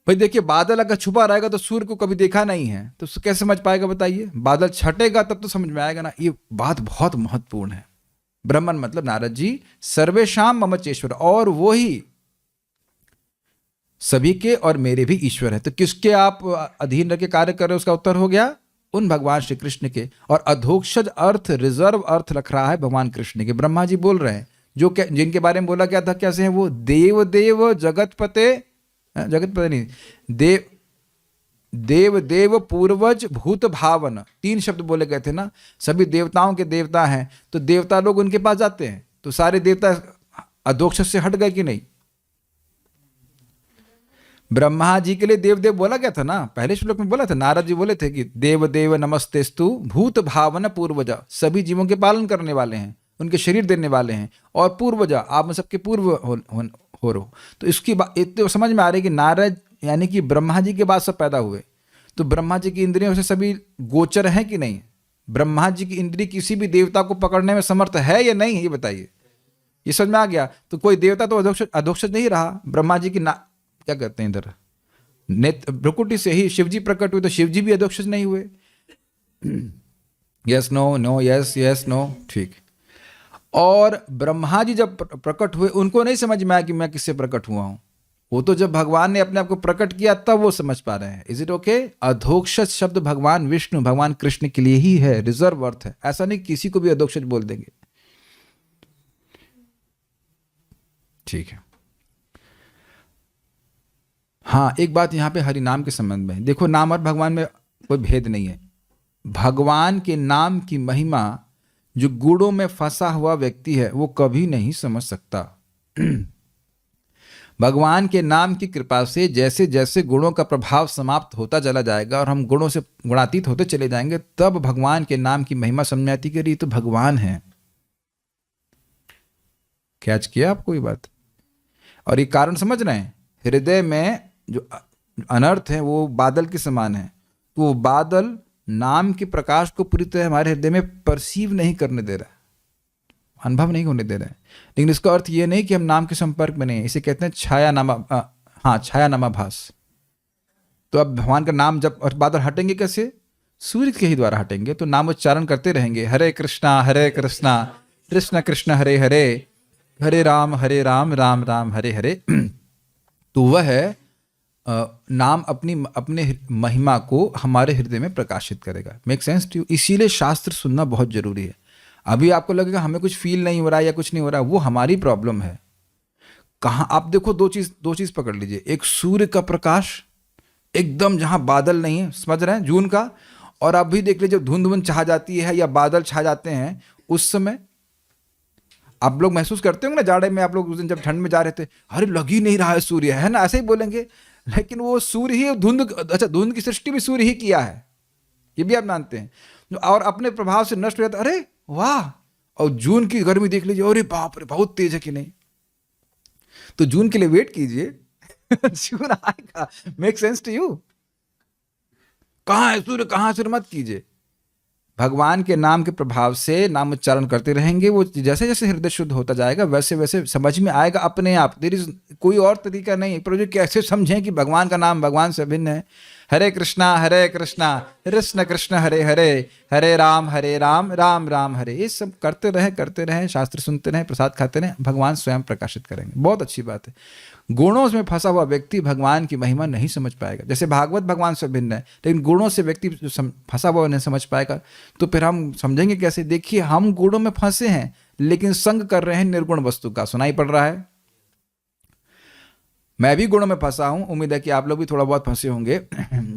[SPEAKER 1] भाई देखिए, बादल अगर छुपा रहेगा तो सूर्य को कभी देखा नहीं है, तो कैसे समझ पाएगा बताइए? बादल छटेगा तब तो समझ में आएगा ना। ये बात बहुत महत्वपूर्ण है। ब्रह्मन मतलब नारद जी, सर्वेशाम मम चेश्वर, और वो ही सभी के और मेरे भी ईश्वर है। तो किसके आप अधीन रह के कार्य कर रहे हो? उसका उत्तर हो गया उन भगवान श्री कृष्ण के। और अधोक्षज अर्थ, रिजर्व अर्थ रख रहा है भगवान कृष्ण के। ब्रह्मा जी बोल रहे हैं, जो जिनके बारे में बोला गया था, कैसे हैं वो? देव देव जगतपते, जगतपते नहीं, देव देव देव पूर्वज भूत भावन, 3 शब्द बोले गए थे ना। सभी देवताओं के देवता हैं, तो देवता लोग उनके पास जाते हैं, तो सारे देवता अधोक्षज से हट गए कि नहीं? ब्रह्मा जी के लिए देव देव बोला गया था ना, पहले श्लोक में बोला था। नारद जी बोले थे कि देव देव नमस्तेस्तु भूत भावन पूर्वजा, सभी जीवों के पालन करने वाले हैं, उनके शरीर देने वाले हैं, और पूर्वजा, आप में सबके पूर्व हो रहो। तो इसकी बात इतने समझ में आ रही है कि नारद यानी कि ब्रह्मा जी के बाद सब पैदा हुए, तो ब्रह्मा जी की इंद्रियों से सभी गोचर हैं कि नहीं? ब्रह्मा जी की इंद्रिय किसी भी देवता को पकड़ने में समर्थ है या नहीं, ये बताइए। ये समझ में आ गया? तो कोई देवता तो अधोक्षज नहीं रहा। ब्रह्मा जी की क्या कहते हैं इधर, नेत्र भ्रुकुटी से ही शिवजी प्रकट हुए, तो शिवजी भी अधोक्षज नहीं हुए। Yes no, no yes, yes no, ठीक। और ब्रह्मा जी जब प्रकट हुए, उनको नहीं समझ में आया कि मैं किससे प्रकट हुआ हूं। वो तो जब भगवान ने अपने आप को प्रकट किया तब वो समझ पा रहे हैं। Is it okay? अधोक्षज शब्द भगवान विष्णु, भगवान कृष्ण के लिए ही है, रिजर्व अर्थ है। ऐसा नहीं किसी को भी अधोक्षज बोल देंगे, ठीक है। हाँ, एक बात यहाँ पे हरि नाम के संबंध में, देखो नाम और भगवान में कोई भेद नहीं है। भगवान के नाम की महिमा जो गुणों में फंसा हुआ व्यक्ति है वो कभी नहीं समझ सकता। भगवान के नाम की कृपा से जैसे जैसे गुणों का प्रभाव समाप्त होता चला जाएगा और हम गुणों से गुणातीत होते चले जाएंगे, तब भगवान के नाम की महिमा समझ में आती कि ये तो भगवान है। कैच किया आपको ये बात? और ये कारण समझ रहे हैं? हृदय में जो अनर्थ है वो बादल के समान है, तो वो बादल नाम के प्रकाश को पूरी तरह हमारे हृदय में परसीव नहीं करने दे रहा है, अनुभव नहीं होने दे रहा है। लेकिन इसका अर्थ ये नहीं कि हम नाम के संपर्क में नहीं, इसे कहते हैं छाया नामाभास। तो अब भगवान का नाम जब और बादल हटेंगे कैसे? सूर्य के ही द्वारा हटेंगे। तो नाम उच्चारण करते रहेंगे, हरे कृष्णा कृष्ण कृष्ण हरे हरे, हरे राम राम राम हरे हरे। तो वह नाम अपने महिमा को हमारे हृदय में प्रकाशित करेगा। Make sense to you? इसीलिए शास्त्र सुनना बहुत जरूरी है। अभी आपको लगेगा हमें कुछ फील नहीं हो रहा या कुछ नहीं हो रहा, वो हमारी प्रॉब्लम है। कहाँ आप देखो, दो चीज पकड़ लीजिए। एक सूर्य का प्रकाश एकदम जहां बादल नहीं है, समझ रहे हैं, जून का, और आप भी देख लीजिए धुंध छा जाती है या बादल छा जाते हैं, उस समय आप लोग महसूस करते होंगे ना, जाड़े में आप लोग उस दिन जब ठंड में जा रहे थे, अरे लग ही नहीं रहा है सूर्य, है ना, ऐसे ही बोलेंगे। लेकिन वो सूर्य ही धुंध, अच्छा धुंध की सृष्टि भी सूर्य ही किया है, ये भी आप मानते हैं। और अपने प्रभाव से नष्ट हो जाता, अरे वाह। और जून की गर्मी देख लीजिए, अरे बाप रे बहुत तेज है कि नहीं। तो जून के लिए वेट कीजिए, जून आएगा। Make sense to you? कहाँ है सूर्य, कहाँ सूर्य मत कीजिए। भगवान के नाम के प्रभाव से नाम उच्चारण करते रहेंगे, वो जैसे जैसे हृदय शुद्ध होता जाएगा वैसे वैसे समझ में आएगा अपने आप। देयर इज कोई और तरीका नहीं। पर जो कैसे समझें कि भगवान का नाम भगवान से भिन्न है। हरे कृष्णा कृष्ण कृष्ण हरे हरे, हरे राम राम राम हरे। ये सब करते रहें, शास्त्र सुनते रहें, प्रसाद खाते रहें, भगवान स्वयं प्रकाशित करेंगे। बहुत अच्छी बात है। गुणों में फंसा हुआ व्यक्ति भगवान की महिमा नहीं समझ पाएगा। जैसे भागवत भगवान से भिन्न है, लेकिन गुणों से व्यक्ति फंसा हुआ नहीं समझ पाएगा, तो फिर हम समझेंगे कैसे? देखिए, हम गुणों में फंसे हैं लेकिन संग कर रहे हैं निर्गुण वस्तु का। सुनाई पड़ रहा है? मैं भी गुणों में फंसा हूं, उम्मीद है कि आप लोग भी थोड़ा बहुत फंसे होंगे।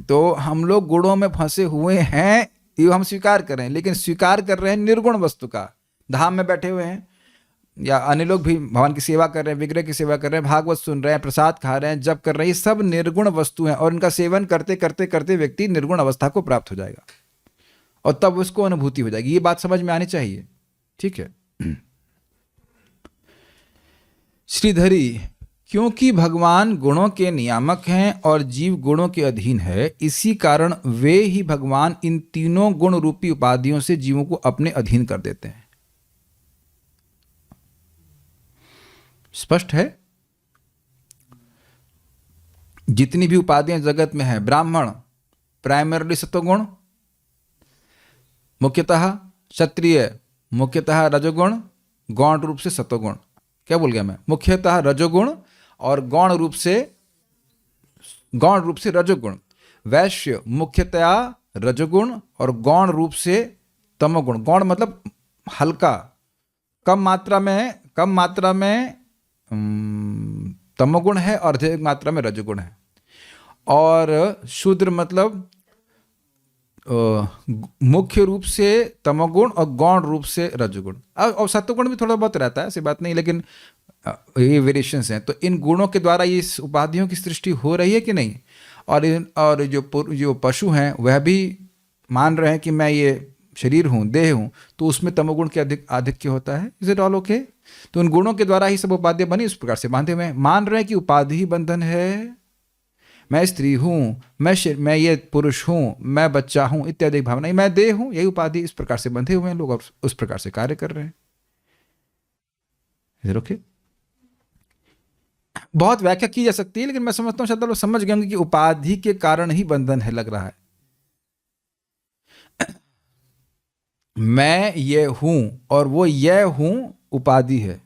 [SPEAKER 1] तो हम लोग गुणों में फंसे हुए हैं, ये हम स्वीकार कर रहे हैं, लेकिन स्वीकार कर रहे हैं निर्गुण वस्तु का। धाम में बैठे हुए हैं या अन्य लोग भी भगवान की सेवा कर रहे हैं, विग्रह की सेवा कर रहे हैं, भागवत सुन रहे हैं, प्रसाद खा रहे हैं, जप कर रहे हैं, ये सब निर्गुण वस्तु हैं। और इनका सेवन करते करते करते व्यक्ति निर्गुण अवस्था को प्राप्त हो जाएगा और तब उसको अनुभूति हो जाएगी। ये बात समझ में आनी चाहिए, ठीक है? श्रीधरी, क्योंकि भगवान गुणों के नियामक हैं और जीव गुणों के अधीन है, इसी कारण वे ही भगवान इन तीनों गुण रूपी उपाधियों से जीवों को अपने अधीन कर देते हैं। स्पष्ट है? जितनी भी उपाधियां जगत में है, ब्राह्मण प्राइमरली सत्वगुण, मुख्यतः क्षत्रिय मुख्यतः रजोगुण, गौण रूप से सत्वगुण। क्या बोल गया मैं? मुख्यतः रजोगुण और गौण रूप से रजोगुण। वैश्य मुख्यतया रजोगुण और गौण रूप से तमोगुण। गौण मतलब हल्का, कम मात्रा में तमोगुण है और अधिक मात्रा में रजोगुण है। और शूद्र मतलब मुख्य रूप से तमोगुण और गौण रूप से रजोगुण। और सत्वगुण भी थोड़ा बहुत रहता है, ऐसी बात नहीं, लेकिन ये वेरिएशंस हैं। तो इन गुणों के द्वारा ये उपाधियों की सृष्टि हो रही है कि नहीं? और जो पशु हैं वह भी मान रहे हैं कि मैं ये शरीर हूँ, देह हूँ, तो उसमें तमोगुण के आधिक्य होता है। Is it all okay? तो उन गुणों के द्वारा ही सब उपाधियां बनी, इस प्रकार से बांधे हुए हैं। मान रहे हैं कि उपाधि ही बंधन है, मैं स्त्री हूँ, मैं ये पुरुष हूँ, मैं बच्चा हूँ इत्यादि भावना, मैं देह हूँ, यही उपाधि, इस प्रकार से बंधे हुए हैं लोग और उस प्रकार से कार्य कर रहे हैं। Is it okay? बहुत व्याख्या की जा सकती है, लेकिन मैं समझता हूँ शायद लोग समझ गए होंगे कि उपाधि के कारण ही बंधन है, लग रहा है। मैं ये हूं और वो ये हूं उपाधि है।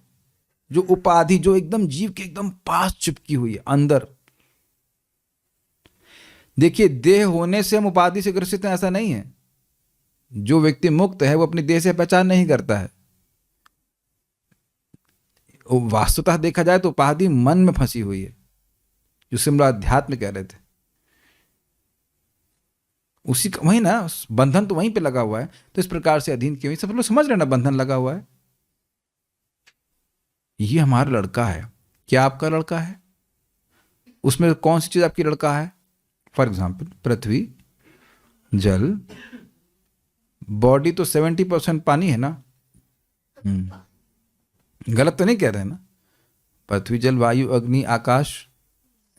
[SPEAKER 1] जो उपाधि जो एकदम जीव के एकदम पास चिपकी हुई है अंदर। देखिए, देह होने से हम उपाधि से ग्रसित हैं ऐसा नहीं है। जो व्यक्ति मुक्त है वो अपनी देह से पहचान नहीं करता है। वास्तुतः देखा जाए तो उपाधि मन में फंसी हुई है, जो सिमला अध्यात्म कह रहे थे। उसी का वही ना, बंधन तो वहीं पे लगा हुआ है। तो इस प्रकार से अधीन क्यों? सब लोग समझ रहे ना, बंधन लगा हुआ है। ये हमारा लड़का है। क्या आपका लड़का है? उसमें कौन सी चीज आपकी लड़का है? फॉर एग्जाम्पल पृथ्वी, जल, बॉडी तो 70% पानी है ना। गलत तो नहीं कह रहे ना? पृथ्वी, जल, वायु, अग्नि, आकाश,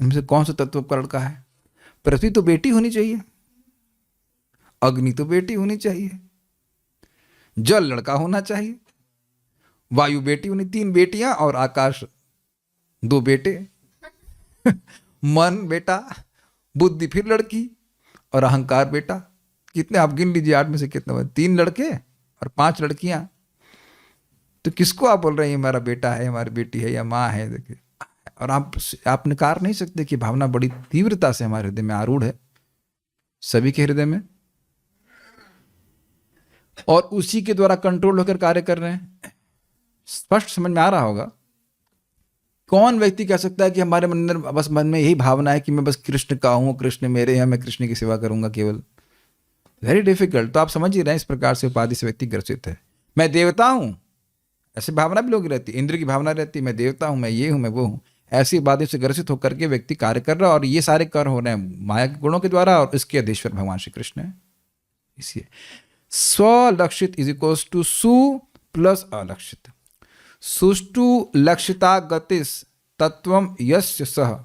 [SPEAKER 1] इनमें से कौन सा तत्व आपका लड़का है? पृथ्वी तो बेटी होनी चाहिए, अग्नि तो बेटी होनी चाहिए, जल लड़का होना चाहिए, वायु बेटी होनी, 3 बेटियां, और आकाश 2 बेटे। मन बेटा, बुद्धि फिर लड़की, और अहंकार बेटा। कितने आप गिन लीजिए, 8 में से कितने? 3 लड़के और 5 लड़कियां। तो किसको आप बोल रहे हैं हमारा बेटा है, हमारी बेटी है या माँ है? देखिए, और आप नकार नहीं सकते कि भावना बड़ी तीव्रता से हमारे हृदय में आरूढ़ है, सभी के हृदय में, और उसी के द्वारा कंट्रोल होकर कार्य कर रहे हैं। स्पष्ट समझ में आ रहा होगा। कौन व्यक्ति कह सकता है कि हमारे बस मन में यही भावना है कि मैं बस कृष्ण का हूं, कृष्ण मेरे हैं, मैं कृष्ण की सेवा करूंगा केवल? Very difficult. तो आप समझ ही रहे हैं, इस प्रकार से उपाधि से व्यक्ति ग्रसित है। मैं देवता हूँ, ऐसी भावना भी लोग की रहती है, इंद्र की भावना रहती है, मैं देवता हूँ, मैं ये हूँ, मैं वो हूँ। ऐसी बातों से ग्रसित होकर के व्यक्ति कार्य कर रहा है, और ये सारे कार्य हो रहे हैं माया के गुणों के द्वारा, और इसके अधीश्वर भगवान श्री कृष्ण है। इसलिए स्वलक्षित इज इक्वल्स टू सु प्लस अलक्षित। सुष्टु लक्षिता गतिस तत्वम यस्य सह।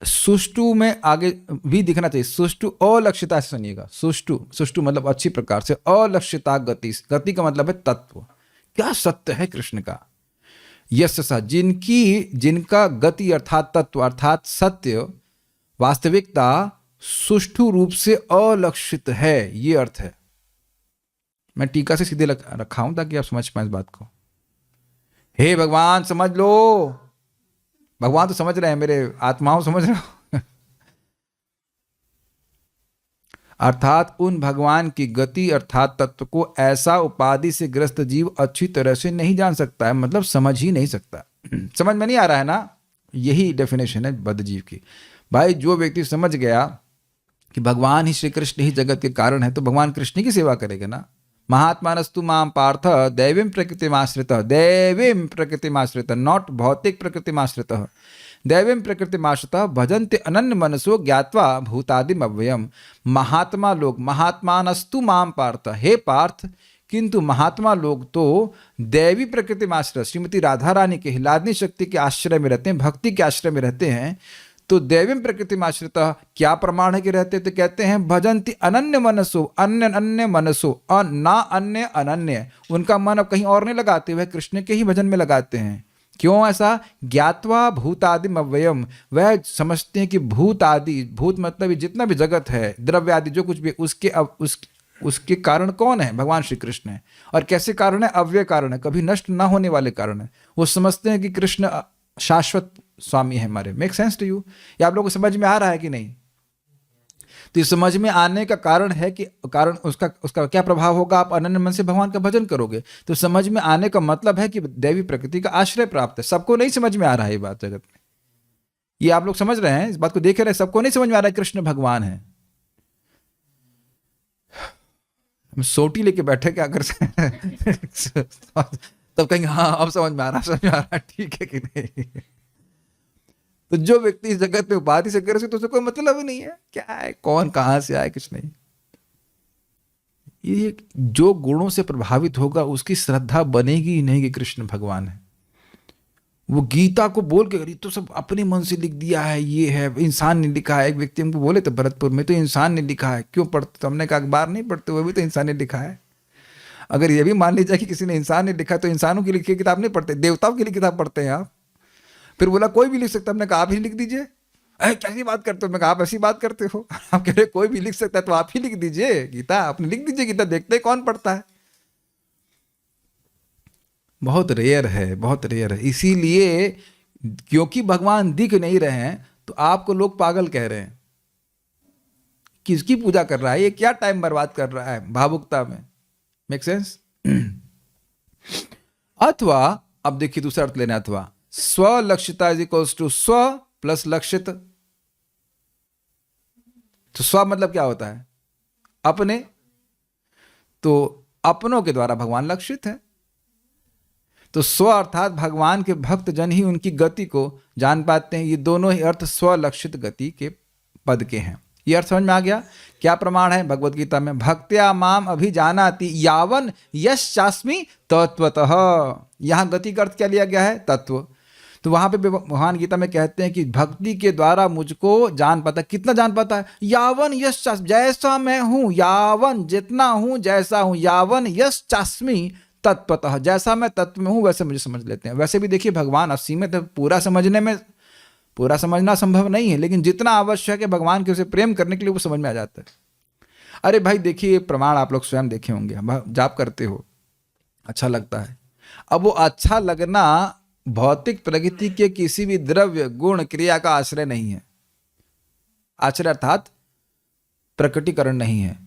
[SPEAKER 1] सुष्टु में आगे भी दिखना चाहिए, सुष्टु अलक्षिता से सुनिएगा। सुष्टु, सुष्टु मतलब अच्छी प्रकार से, अलक्षिता गति, गति का मतलब है तत्व, क्या सत्य है कृष्ण का। यस्य सह, जिनका गति अर्थात तत्व अर्थात सत्य वास्तविकता सुष्ठु रूप से अलक्षित है, ये अर्थ है। मैं टीका से सीधे रखा हूं ताकि आप समझ पाए इस बात को। हे भगवान समझ लो, भगवान तो समझ रहे हैं, मेरे आत्माओं समझ रहे हो। अर्थात उन भगवान की गति अर्थात तत्व को ऐसा उपाधि से ग्रस्त जीव अच्छी तरह से नहीं जान सकता है, मतलब समझ ही नहीं सकता। समझ में नहीं आ रहा है ना, यही डेफिनेशन है बद्ध जीव की। भाई जो व्यक्ति समझ गया कि भगवान ही श्री कृष्ण ही जगत के कारण है, तो भगवान कृष्ण की सेवा करेगा ना। महात्मानस्तु माम पार्थ दैवीं प्रकृतिमाश्रितः, दैवीं प्रकृतिमाश्रितः, नॉट भौतिक प्रकृतिमाश्रितः, दैवीं प्रकृतिमाश्रितः भजन्ते अनन्य मनसो ज्ञात्वा भूतादिम अव्ययम। महात्मा लोग, महात्मानस्तु माम पार्थ, हे पार्थ किंतु महात्मा लोग तो दैवी प्रकृति में आश्रय, श्रीमती राधा रानी के हिलादनी शक्ति के आश्रय में रहते हैं, भक्ति के आश्रय में रहते हैं। तो दैवी प्रकृति में आश्रित क्या प्रमाण है कि रहते, तो कहते हैं भजंती अनन्य मनसो, अन्य अन्य मनसो, ना अन्य अनन्य, उनका मन अब कहीं और नहीं लगाते, वह कृष्ण के ही भजन में लगाते हैं। क्यों ऐसा? ज्ञात्वा भूतादिम अव्ययम, वह समझते हैं कि भूत आदि, भूत मतलब जितना भी जगत है, द्रव्य आदि जो कुछ भी, उसके कारण कौन है? भगवान श्री कृष्ण है। और कैसे कारण है? अव्यय कारण है, कभी नष्ट ना होने वाले कारण है। वो समझते हैं कि कृष्ण शाश्वत स्वामी है हमारे। Make sense to you? ये आप लोगों को समझ में आ रहा है कि नहीं? तो समझ में आने का कारण है कि कारण उसका क्या प्रभाव होगा? आप अनन्य मन से भगवान का भजन करोगे। तो समझ में आने का मतलब है कि दैवी प्रकृति का आश्रय प्राप्त है। सबको नहीं समझ में आ रहा है ये बात जगत में, ये आप लोग समझ रहे हैं, इस बात को देख रहे हैं, सबको नहीं समझ में आ रहा है कृष्ण भगवान है। हम सोटी लेके बैठे क्या कर सकते तब कहेंगे हाँ अब समझ में आ रहा, ठीक है कि नहीं? तो जो व्यक्ति इस जगत में उपाधि से करे तो उसे कोई मतलब ही नहीं है, क्या है, कौन कहां से आए, कुछ नहीं। ये जो गुणों से प्रभावित होगा उसकी श्रद्धा बनेगी ही नहीं कि कृष्ण भगवान है। वो गीता को बोल के तो सब अपने मन से लिख दिया है, ये है, इंसान ने लिखा है। एक व्यक्ति हमको बोले तो भरतपुर में, तो इंसान ने लिखा है, क्यों पढ़ते? तो हमने कहा अखबार नहीं पढ़ते, वो भी तो इंसान ने लिखा है। अगर ये भी मान लीजिए कि किसी ने इंसान ने लिखा, तो इंसानों की लिखी किताब नहीं पढ़ते, देवताओं की लिखी किताब पढ़ते हैं आप। फिर बोला कोई भी लिख सकता है, हमने कहा आप ही लिख दीजिए। कैसी बात करते हो? मैं कहा आप ऐसी बात करते हो? आप कह रहे कोई भी लिख सकता है, तो आप ही लिख दीजिए गीता, आपने लिख दीजिए गीता, देखते कौन पढ़ता है। बहुत रेयर है, बहुत रेयर है। इसीलिए क्योंकि भगवान दिख नहीं रहे हैं तो आपको लोग पागल कह रहे हैं। किसकी पूजा कर रहा है ये? क्या टाइम बर्बाद कर रहा है भावुकता में? Make sense? अथवा अब देखिए दूसरा अर्थ लेना, अथवा स्वलक्षिता इज इक्वल्स टू स्व प्लस लक्षित। तो स्व मतलब क्या होता है? अपने। तो अपनों के द्वारा भगवान लक्षित है। तो स्व अर्थात भगवान के भक्त जन ही उनकी गति को जान पाते हैं। ये दोनों ही अर्थ स्वलक्षित गति के पद के हैं। ये अर्थ समझ में आ गया? क्या प्रमाण है भगवत गीता में? भक्त्या माम अभिजानाति यावन यश्चास्मि तत्वतः। यहां गति का अर्थ क्या लिया गया है? तत्व। तो वहां पे भगवान गीता में कहते हैं कि भक्ति के द्वारा मुझको जान पाता। कितना जान पाता है? यावन यश्चास्मि, जैसा मैं हूं, यावन जितना हूं, जैसा हूं, यावन यश्चास्मि तत्वतः, जैसा मैं तत्व में हूं वैसे मुझे समझ लेते हैं। वैसे भी देखिए भगवान असीमित है, पूरा समझना संभव नहीं है, लेकिन जितना आवश्यक है भगवान के उसे प्रेम करने के लिए वो समझ में आ जाता है। अरे भाई देखिए प्रमाण आप लोग स्वयं देखे होंगे, जाप करते हो, अच्छा लगता है। अब वो अच्छा लगना भौतिक प्रकृति के किसी भी द्रव्य गुण क्रिया का आश्रय नहीं है। आश्रय अर्थात प्रकटीकरण नहीं है।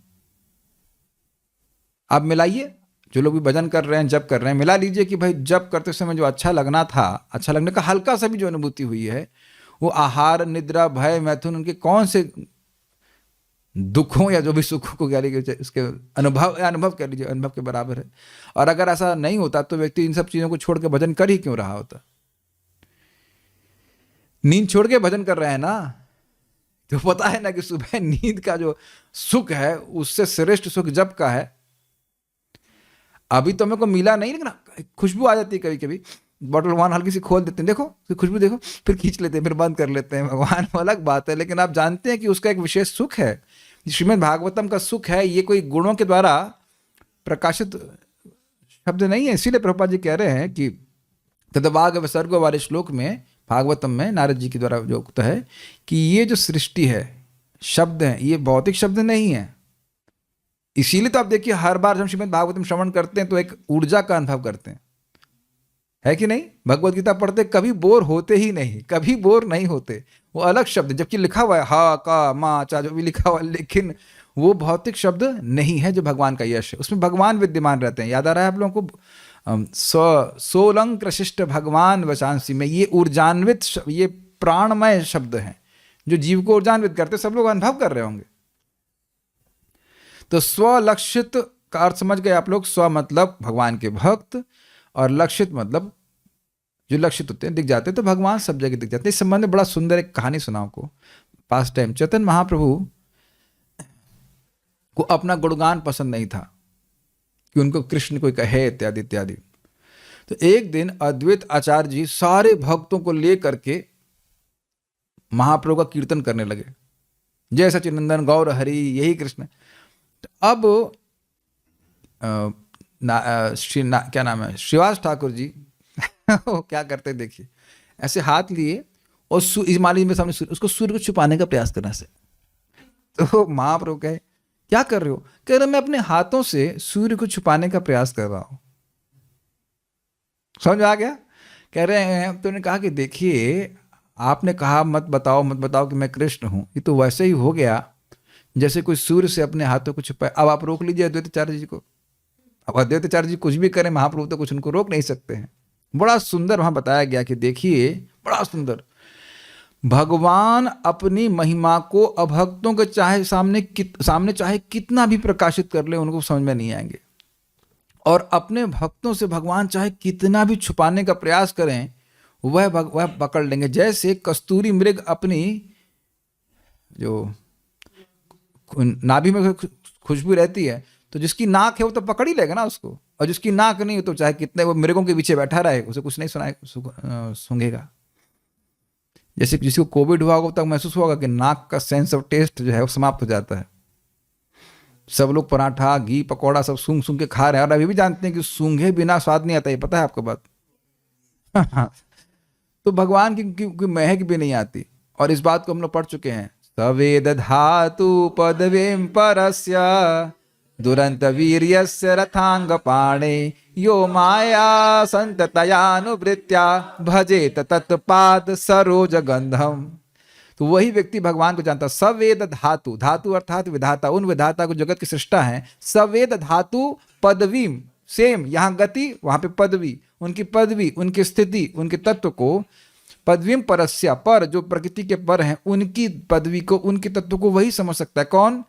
[SPEAKER 1] आप मिलाइए, जो लोग भी भजन कर रहे हैं, जप कर रहे हैं, मिला लीजिए कि भाई जप करते समय जो अच्छा लगना था, अच्छा लगने का हल्का सा भी जो अनुभूति हुई है, वो आहार, निद्रा, भय, मैथुन, उनके कौन से दुखों या जो भी सुखों को कह लीजिए, उसके अनुभव कह लीजिए, अनुभव के बराबर है। और अगर ऐसा नहीं होता तो व्यक्ति इन सब चीज़ों को छोड़ के भजन कर ही क्यों रहा होता। नींद छोड़ के भजन कर रहे हैं ना, तो पता है ना कि सुबह नींद का जो सुख है उससे श्रेष्ठ सुख जप का है। अभी तो मेरे को मिला नहीं, लेकिन खुशबू आ जाती है कभी कभी, बॉटल वन हल्की सी खोल देते हैं, देखो खुशबू देखो, फिर खींच लेते हैं, फिर बंद कर लेते हैं। भगवान वो अलग बात है, लेकिन आप जानते हैं कि उसका एक विशेष सुख है। श्रीमद् भागवतम का सुख है, ये कोई गुणों के द्वारा प्रकाशित शब्द नहीं है। इसीलिए प्रभुपाद जी कह रहे हैं कि तदवाग विसर्गो वाले श्लोक में भागवतम में नारद जी के द्वारा जो उक्त है कि ये जो सृष्टि है, शब्द हैं, ये भौतिक शब्द नहीं है। इसीलिए तो आप देखिए हर बार जब श्रीमद् भागवतम श्रवण करते हैं तो एक ऊर्जा का अनुभव करते हैं, है कि नहीं। भगवत गीता पढ़ते कभी बोर होते ही नहीं, कभी बोर नहीं होते। वो अलग शब्द, जबकि लिखा हुआ है हा का मा चा जो भी लिखा हुआ है, लेकिन वो भौतिक शब्द नहीं है जो भगवान का यश है। उसमें भगवान विद्यमान रहते हैं। याद आ रहा है आप लोगों को सोलंक प्रशिष्ट भगवान वचांसी में, ये ऊर्जान्वित, ये प्राणमय शब्द हैं जो जीव को ऊर्जान्वित करते। सब लोग अनुभव कर रहे होंगे। तो स्वलक्षित का अर्थ समझ गए आप लोग। स्व मतलब भगवान के भक्त, और लक्षित मतलब जो लक्षित होते हैं, दिख जाते हैं, तो भगवान सब जगह दिख जाते हैं। इस संबंध में बड़ा सुंदर एक कहानी सुनाओ को। पास्ट टाइम चैतन्य महाप्रभु को अपना गुणगान पसंद नहीं था कि उनको कृष्ण कोई कहे इत्यादि इत्यादि। तो एक दिन अद्वैत आचार्य जी सारे भक्तों को ले करके महाप्रभु का कीर्तन करने लगे, जय सच्चिदानंद गौर हरि, यही कृष्ण। तो अब क्या नाम है, श्रीवास ठाकुर जी वो क्या करते देखिए, ऐसे हाथ लिए और इस माली में सामने उसको सूर्य को छुपाने का प्रयास करने से। तो महाप्रभु कहे क्या कर रहे हो? कह रहे मैं अपने हाथों से सूर्य को छुपाने का प्रयास कर रहा हूं। समझ आ गया? कह रहे हैं, तो उन्होंने कहा कि देखिए आपने कहा मत बताओ कि मैं कृष्ण हूं। ये तो वैसे ही हो गया जैसे कोई सूर्य से अपने हाथों को छुपाए। अब आप रोक लीजिए अद्वैताचार्य जी को। अब अद्वैताचार्य जी कुछ भी करें, महाप्रभु तो कुछ उनको रोक नहीं सकते हैं। बड़ा सुंदर वहां बताया गया कि देखिए, बड़ा सुंदर, भगवान अपनी महिमा को अभक्तों के सामने चाहे कितना भी प्रकाशित कर ले, उनको समझ में नहीं आएंगे। और अपने भक्तों से भगवान चाहे कितना भी छुपाने का प्रयास करें, वह पकड़ लेंगे। जैसे कस्तूरी मृग अपनी जो नाभि में खुशबू रहती है, तो जिसकी नाक है वो तो पकड़ ही लेगा ना उसको, और जिसकी नाक नहीं हो तो चाहे कितने वो मृगों के पीछे बैठा रहे, उसे कुछ नहीं सूंघेगा। जैसे जिसको कोविड हुआ होगा तक महसूस होगा कि नाक का सेंस ऑफ टेस्ट जो है वो समाप्त हो जाता है। सब लोग पराठा, घी, पकौड़ा सब सूंघ के खा रहे हैं, और अभी भी जानते हैं कि सूंघे बिना स्वाद नहीं आता। ये पता है आपको बात? तो भगवान की महक भी नहीं आती। और इस बात को हम लोग पढ़ चुके हैं। सवेद धातु पदवीं परस्य दुरंत वीर्यस्य रथांग पाणे यो माया संततयानुवृत्या भजेत तत्पाद सरोज गंधम। तो वही व्यक्ति भगवान को जानता। सवेद धातु, धातु अर्थात विधाता, उन विधाता को जगत की सृष्टा है। सवेद धातु पदवीम, सेम, यहाँ गति वहां पे पदवी, उनकी पदवी, उनकी स्थिति, उनके तत्व को पदवीम परस्य, पर जो प्रकृति के पर हैं, उनकी पदवी को, उनके तत्व को वही समझ सकता है। कौन?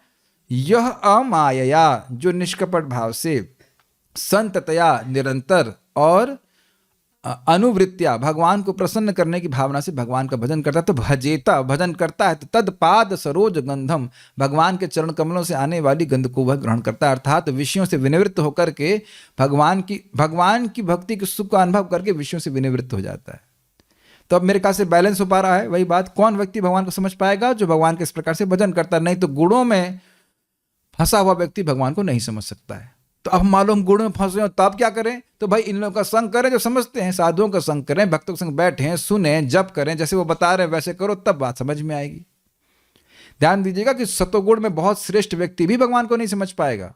[SPEAKER 1] यह अमाया, जो निष्कपट भाव से, संततया निरंतर, और अनुवृत्तिया भगवान को प्रसन्न करने की भावना से भगवान का भजन करता है। तो भजेता, भजन करता है, तो तदपाद सरोज गंधम, भगवान के चरण कमलों से आने वाली गंध को वह ग्रहण करता है। अर्थात विषयों से विनिवृत्त होकर के भगवान की भक्ति के सुख का अनुभव करके विषयों से विनिवृत्त हो जाता है। तो अब मेरे ख्याल से बैलेंस हो पा रहा है। वही बात, कौन व्यक्ति भगवान को समझ पाएगा? जो भगवान के इस प्रकार से भजन करता है। नहीं तो गुणों में फंसा हुआ व्यक्ति भगवान को नहीं समझ सकता है। तो अब मालूम गुण में फंस रहे हो तो आप क्या करें? तो भाई इन लोगों का संग करें जो समझते हैं, साधुओं का संग करें, भक्तों के संग बैठें, सुने, जप करें, जैसे वो बता रहे हैं वैसे करो, तब बात समझ में आएगी। ध्यान दीजिएगा कि सतोगुण में बहुत श्रेष्ठ व्यक्ति भी भगवान को नहीं समझ पाएगा।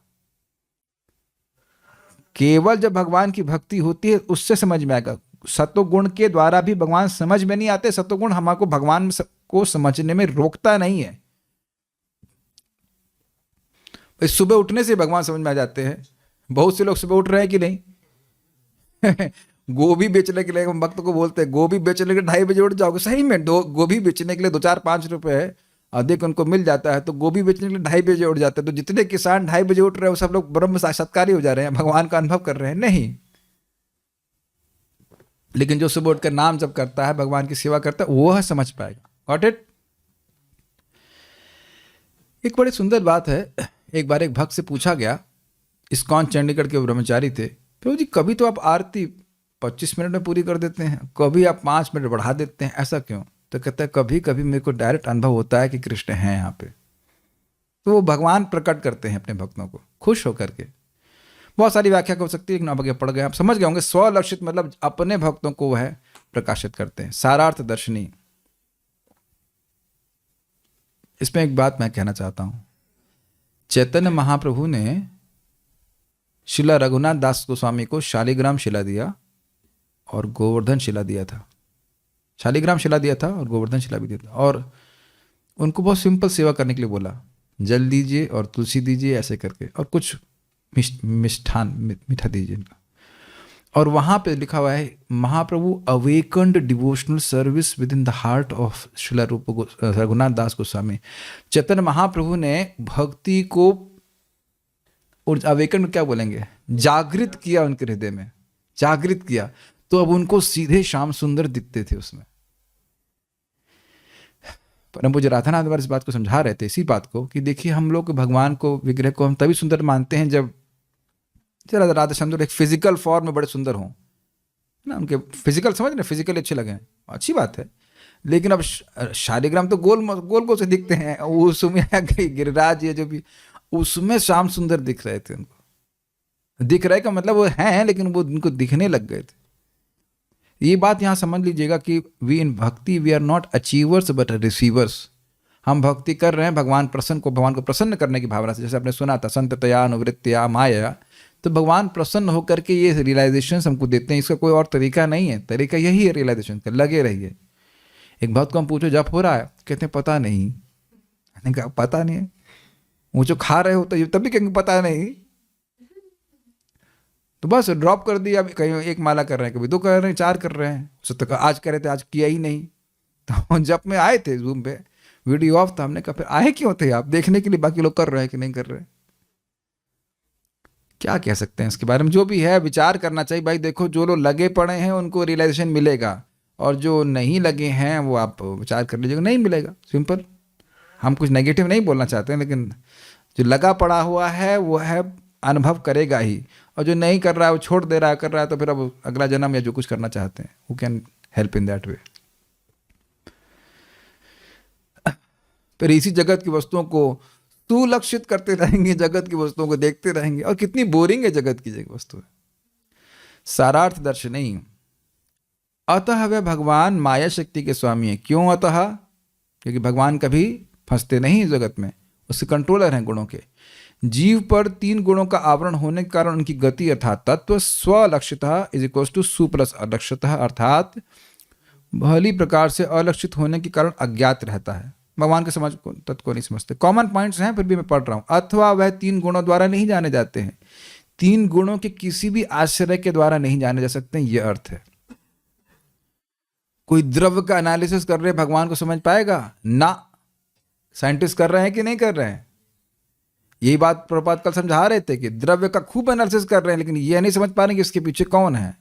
[SPEAKER 1] केवल जब भगवान की भक्ति होती है उससे समझ में आएगा। सतोगुण के द्वारा भी भगवान समझ में नहीं आते। सतोगुण हमारे भगवान को समझने में रोकता नहीं है। सुबह उठने से भगवान समझ में आ जाते हैं। बहुत से लोग सुबह उठ रहे हैं कि नहीं गोभी बेचने के लिए हम भक्त को बोलते हैं, गोभी बेचने के लिए 2:30 बजे उठ जाओगे। सही में गोभी बेचने के लिए 2, 4, 5 रुपए अधिक उनको मिल जाता है तो गोभी बेचने के लिए 2:30 बजे उठ जाते हैं। तो जितने किसान 2:30 बजे उठ रहे हैं वो सब लोग ब्रह्म साक्षात्कारी हो जा रहे हैं, भगवान का अनुभव कर रहे हैं? नहीं। लेकिन जो सुबह उठकर नाम जप करता है, भगवान की सेवा करता है, वो समझ पाएगा। Got it? एक बड़ी सुंदर बात है, एक बार एक भक्त से पूछा गया, इस्कॉन चंडीगढ़ के ब्रह्मचारी थे, प्रभु जी कभी तो आप आरती 25 मिनट में पूरी कर देते हैं, कभी आप 5 मिनट बढ़ा देते हैं, ऐसा क्यों? तो कहता है कभी कभी मेरे को डायरेक्ट अनुभव होता है कि कृष्ण हैं यहाँ पे, तो वो भगवान प्रकट करते हैं अपने भक्तों को खुश होकर के। बहुत सारी व्याख्या हो सकती है, लेकिन अब आगे पढ़ गए, आप समझ गए होंगे। स्वलक्षित मतलब अपने भक्तों को वह प्रकाशित करते हैं, सारार्थ दर्शनी। इसमें एक बात मैं कहना चाहता हूं, चैतन्य महाप्रभु ने शिला रघुनाथ दास गोस्वामी को शालिग्राम शिला दिया और गोवर्धन शिला दिया था। शालिग्राम शिला दिया था और गोवर्धन शिला भी दिया था, और उनको बहुत सिंपल सेवा करने के लिए बोला, जल दीजिए और तुलसी दीजिए ऐसे करके, और कुछ मिष्ठान मीठा दीजिए इनका। और वहाँ पे लिखा हुआ है Mahaprabhu awakened devotional service within the heart of shila roop Raghunath दास गोस्वामी। चैतन्य महाप्रभु ने भक्ति को, और अवेकन क्या बोलेंगे, जागृत किया उनके हृदय में, जागृत किया, तो अब उनको सीधे श्याम सुंदर दिखते थे उसमें। परम पूज्य राधानाथ बार इस बात को समझा रहे थे, इसी बात को, कि देखिए हम लोग भगवान को, विग्रह को हम तभी सुंदर मानते हैं जब राधा श्याम एक फिजिकल फॉर्म में बड़े सुंदर हों ना, उनके फिजिकल समझ रहे, फिजिकली अच्छे लगे, अच्छी बात है। लेकिन अब शालिग्राम तो गोल गोल से दिखते हैं, उसमें गिरिराज ये जो भी, उसमें श्याम सुंदर दिख रहे थे उनको। दिख रहे का मतलब वो हैं, लेकिन वो उनको दिखने लग गए थे। ये बात यहाँ समझ लीजिएगा कि we in bhakti we are not achievers but receivers. हम भक्ति कर रहे हैं भगवान को प्रसन्न करने की भावना से। जैसे आपने सुना था संततया अनुवृत्तिया माया, तो भगवान प्रसन्न होकर के ये रियलाइजेशन हमको देते हैं। इसका कोई और तरीका नहीं है, तरीका यही है रियलाइजेशन का, लगे रहिए। एक भक्त को हम पूछो जप हो रहा है, कहते हैं पता नहीं। मैंने कहा पता नहीं है, वो जो खा रहे होते तो तभी कहेंगे पता नहीं, तो बस ड्रॉप कर दिया। अभी कहीं 1 माला कर रहे हैं, कभी 2 कर रहे हैं, 4 कर रहे हैं, तो आज कर रहे थे, आज किया ही नहीं। तो जब में आए थे जूम पे, वीडियो ऑफ था, हमने कहा फिर आए क्यों थे आप? देखने के लिए बाकी लोग कर रहे हैं कि नहीं कर रहे। क्या कह सकते हैं इसके बारे में? जो भी है विचार करना चाहिए भाई। देखो जो लोग लगे पड़े हैं उनको रियलाइजेशन मिलेगा, और जो नहीं लगे हैं वो आप विचार कर लीजिएगा, नहीं मिलेगा। सिंपल। हम कुछ नेगेटिव नहीं बोलना चाहते हैं, लेकिन जो लगा पड़ा हुआ है वो है अनुभव करेगा ही, और जो नहीं कर रहा है वो छोड़ दे रहा है, कर रहा है, तो फिर अब अगला जन्म या जो कुछ करना चाहते हैं वो can help in that way. फिर इसी जगत की वस्तुओं को सुलक्षित करते रहेंगे, जगत की वस्तुओं को देखते रहेंगे, और कितनी बोरिंग है जगत की वस्तु। सारार्थ दर्शन नहीं। अतः वे भगवान माया शक्ति के स्वामी है। क्यों अतः? क्योंकि भगवान कभी फंसते नहीं जगत में, उसके कंट्रोलर हैं गुणों के। जीव पर 3 गुणों का आवरण होने के कारण उनकी गति अर्थात तत्व स्वलक्षितः इज इक्वल्स टू सु प्लस अलक्षितः, अर्थात भली प्रकार से अलक्षित होने के कारण अज्ञात रहता है। भगवान के समझ को तत्व को नहीं समझते। कॉमन पॉइंट्स हैं, फिर भी मैं पढ़ रहा हूं। अथवा वह 3 गुणों द्वारा नहीं जाने जाते हैं। 3 गुणों के किसी भी आश्रय के द्वारा नहीं जाने जा सकते हैं, यह अर्थ है। कोई द्रव्य का एनालिसिस कर रहे भगवान को समझ पाएगा ना? साइंटिस्ट कर रहे हैं कि नहीं कर रहे हैं? यही बात प्रभुपाद कल समझा रहे थे कि द्रव्य का खूब एनालिसिस कर रहे हैं, लेकिन यह नहीं समझ पा रहे कि इसके पीछे कौन है।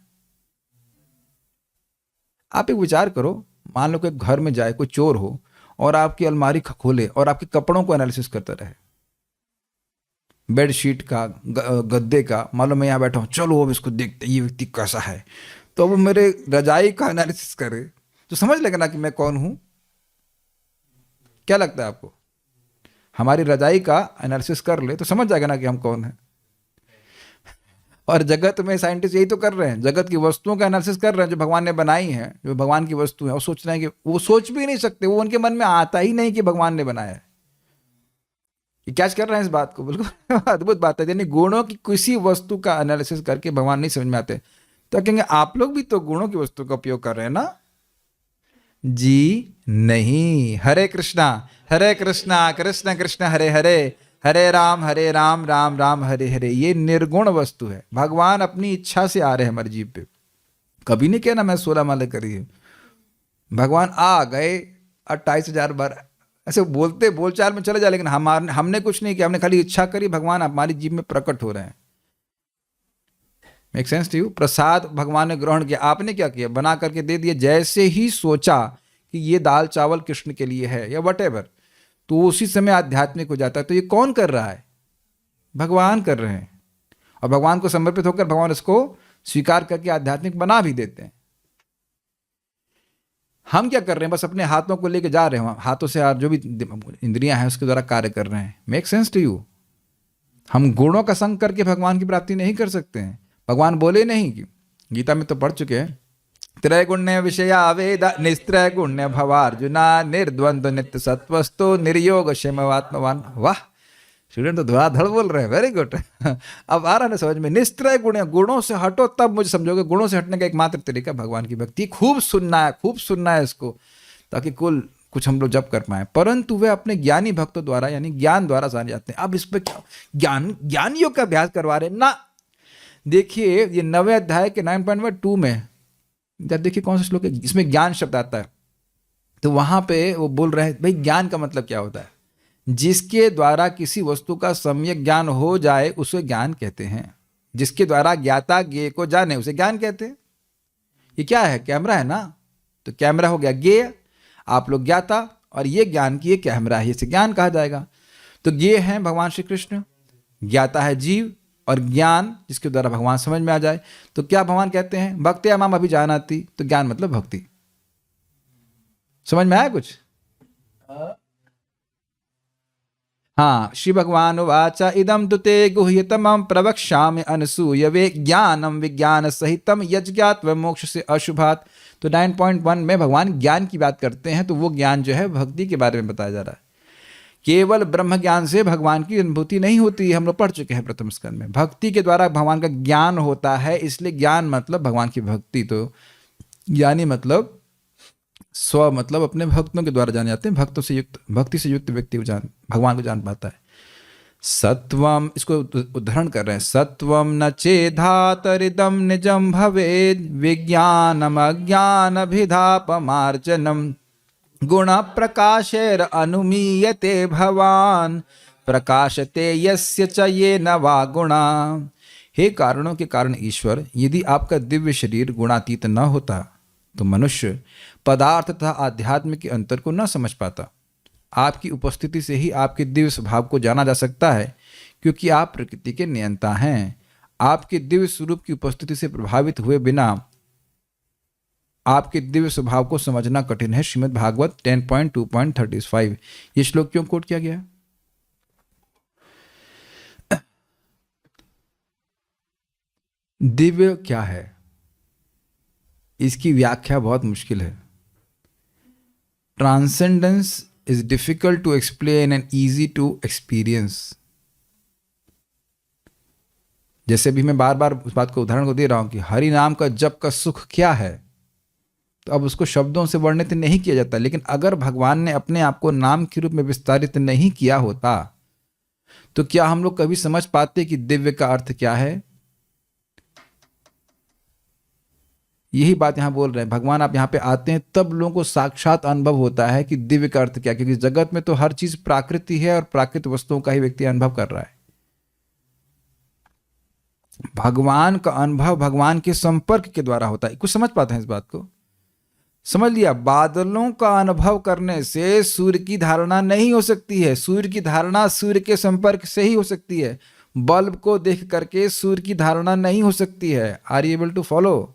[SPEAKER 1] आप एक विचार करो, मान लो कि घर में जाए कोई चोर हो और आपकी अलमारी खोले और आपके कपड़ों को एनालिसिस करता रहे, बेडशीट का, गद्दे का। मान लो मैं यहाँ बैठा हूँ, चलो अब इसको देखते ये व्यक्ति कैसा है, तो वो मेरे रजाई का एनालिसिस करे तो समझ लेगा ना कि मैं कौन हूं। क्या लगता है आपको? हमारी रजाई का एनालिसिस कर ले तो समझ जाएगा ना कि हम कौन हैं। और जगत में साइंटिस्ट यही तो कर रहे हैं, जगत की वस्तुओं का एनालिसिस कर रहे हैं जो भगवान ने बनाई हैं, जो भगवान की वस्तु है। और सोच रहे हैं कि वो सोच भी नहीं सकते, वो उनके मन में आता ही नहीं कि भगवान ने बनाया है। ये कैच कर रहे हैं इस बात को, बिल्कुल अद्भुत बात है। यानी गुणों की किसी वस्तु का एनालिसिस करके भगवान नहीं समझ में आते, तो कहेंगे आप लोग भी तो गुणों की वस्तु का उपयोग कर रहे हैं ना? जी नहीं। हरे कृष्णा कृष्ण कृष्ण हरे हरे, हरे राम राम राम हरे हरे। ये निर्गुण वस्तु है। भगवान अपनी इच्छा से आ रहे हैं हमारे जीव पे। कभी नहीं कहना मैं 16 माला करी है। भगवान आ गए 28,000 बार ऐसे बोलते बोलचाल में चले जाए, लेकिन हमने कुछ नहीं किया, हमने खाली इच्छा करी, भगवान हमारी जीव में प्रकट हो रहे हैं। Make sense to you? Prasad भगवान ने ग्रहण किया, आपने क्या किया? बना करके दे दिया। जैसे ही सोचा कि ये दाल चावल कृष्ण के लिए है या वटेवर, तो उसी समय आध्यात्मिक हो जाता है। तो ये कौन कर रहा है? भगवान कर रहे हैं, और भगवान को समर्पित होकर भगवान इसको स्वीकार करके आध्यात्मिक बना भी देते हैं। हम क्या कर रहे हैं? बस अपने हाथों को लेके जा रहे हैं, हाथों से जो भी इंद्रियां हैं उसके द्वारा कार्य कर रहे हैं। Make sense to you? हम गुणों का संग करके भगवान की प्राप्ति नहीं कर सकते हैं। भगवान बोले नहीं कि, गीता में तो पढ़ चुके हैं, त्रैगुण्य विषया वेद निस्त्रैगुण्य भवार्जुना निर्द्वंद्व नित्य सत्वस्तो निर्योग क्षेमवात्मवान। वाह, स्टूडेंट तो धड़ाधड़ बोल रहे हैं, वेरी गुड। अब आ रहा है समझ में? निस्त्रय गुण, गुणों से हटो तब मुझे समझोगे। गुणों से हटने का एकमात्र तरीका भगवान की भक्ति। खूब सुनना है, खूब सुनना है इसको, ताकि कुछ हम लोग जब कर पाए। परंतु वे अपने ज्ञानी भक्तों द्वारा यानी ज्ञान द्वारा जाने जाते हैं। अब इस पर क्या ज्ञान योग का अभ्यास करवा रहे ना? देखिए ये 9वें अध्याय के 9.2 में देखिए कौन सा श्लोक है, इसमें ज्ञान शब्द आता है। तो वहां पे वो बोल रहे हैं, भाई ज्ञान का मतलब क्या होता है? जिसके द्वारा किसी वस्तु का सम्यक ज्ञान हो जाए उसे ज्ञान कहते हैं। जिसके द्वारा ज्ञाता ज्ञेय को जाने उसे ज्ञान कहते हैं। ये क्या है? कैमरा है ना, तो कैमरा हो गया ज्ञेय, आप लोग ज्ञाता, और ये ज्ञान की ये कैमरा है, इसे ज्ञान कहा जाएगा। तो ज्ञेय है भगवान श्री कृष्ण, ज्ञाता है जीव, और ज्ञान जिसके द्वारा भगवान समझ में आ जाए। तो क्या भगवान कहते हैं? भक्त्या माम अभिजानाति। तो ज्ञान मतलब भक्ति। समझ में आया कुछ? हाँ, श्री भगवान वाचा इदम तुते गुह्यतमं प्रवक्ष्यामि अनसूयवे ज्ञानम विज्ञान सहितम यज्ञात व मोक्ष से अशुभात। तो 9.1 में भगवान ज्ञान की बात करते हैं। तो वो ज्ञान जो है भक्ति के बारे में बताया जा रहा है। केवल ब्रह्म ज्ञान से भगवान की अनुभूति नहीं होती, हम लोग पढ़ चुके हैं प्रथम स्कंद में। भक्ति के द्वारा भगवान का ज्ञान होता है, इसलिए ज्ञान मतलब भगवान की भक्ति। तो ज्ञानी मतलब स्व मतलब अपने भक्तों के द्वारा जाने जाते हैं। भक्तों से युक्त, भक्ति से युक्त व्यक्ति भगवान को जान पाता है। सत्वम, इसको उदाहरण कर रहे हैं, सत्वम न चेधातरिदम निजम भवेद विज्ञानम अज्ञानभिधापमार्जनम गुण प्रकाशेर अनुमीयते भवान प्रकाशते यस्य च ये नवा गुणा। हे कारणों के कारण ईश्वर, यदि आपका दिव्य शरीर गुणातीत न होता तो मनुष्य पदार्थ तथा आध्यात्म के अंतर को न समझ पाता। आपकी उपस्थिति से ही आपके दिव्य स्वभाव को जाना जा सकता है, क्योंकि आप प्रकृति के नियंता हैं। आपके दिव्य स्वरूप की उपस्थिति से प्रभावित हुए बिना आपके दिव्य स्वभाव को समझना कठिन है। श्रीमद् भागवत 10.2.35। ये श्लोक क्यों कोट किया गया? दिव्य क्या है, इसकी व्याख्या बहुत मुश्किल है। Transcendence is difficult to explain and easy to experience. जैसे भी मैं बार बार उस बात को उदाहरण को दे रहा हूं कि हरि नाम का जप का सुख क्या है, तो अब उसको शब्दों से वर्णित नहीं किया जाता। लेकिन अगर भगवान ने अपने आप को नाम के रूप में विस्तारित नहीं किया होता तो क्या हम लोग कभी समझ पाते कि दिव्य का अर्थ क्या है? यही बात यहां बोल रहे हैं भगवान। आप यहां पे आते हैं तब लोगों को साक्षात अनुभव होता है कि दिव्य का अर्थ क्या है, क्योंकि जगत में तो हर चीज प्राकृति है और प्राकृतिक वस्तुओं का ही व्यक्ति अनुभव कर रहा है। भगवान का अनुभव भगवान के संपर्क के द्वारा होता है। कुछ समझ पाते हैं इस बात को? समझ लिया? बादलों का अनुभव करने से सूर्य की धारणा नहीं हो सकती है। सूर्य की धारणा सूर्य के संपर्क से ही हो सकती है। बल्ब को देख करके सूर्य की धारणा नहीं हो सकती है। Are you able to follow?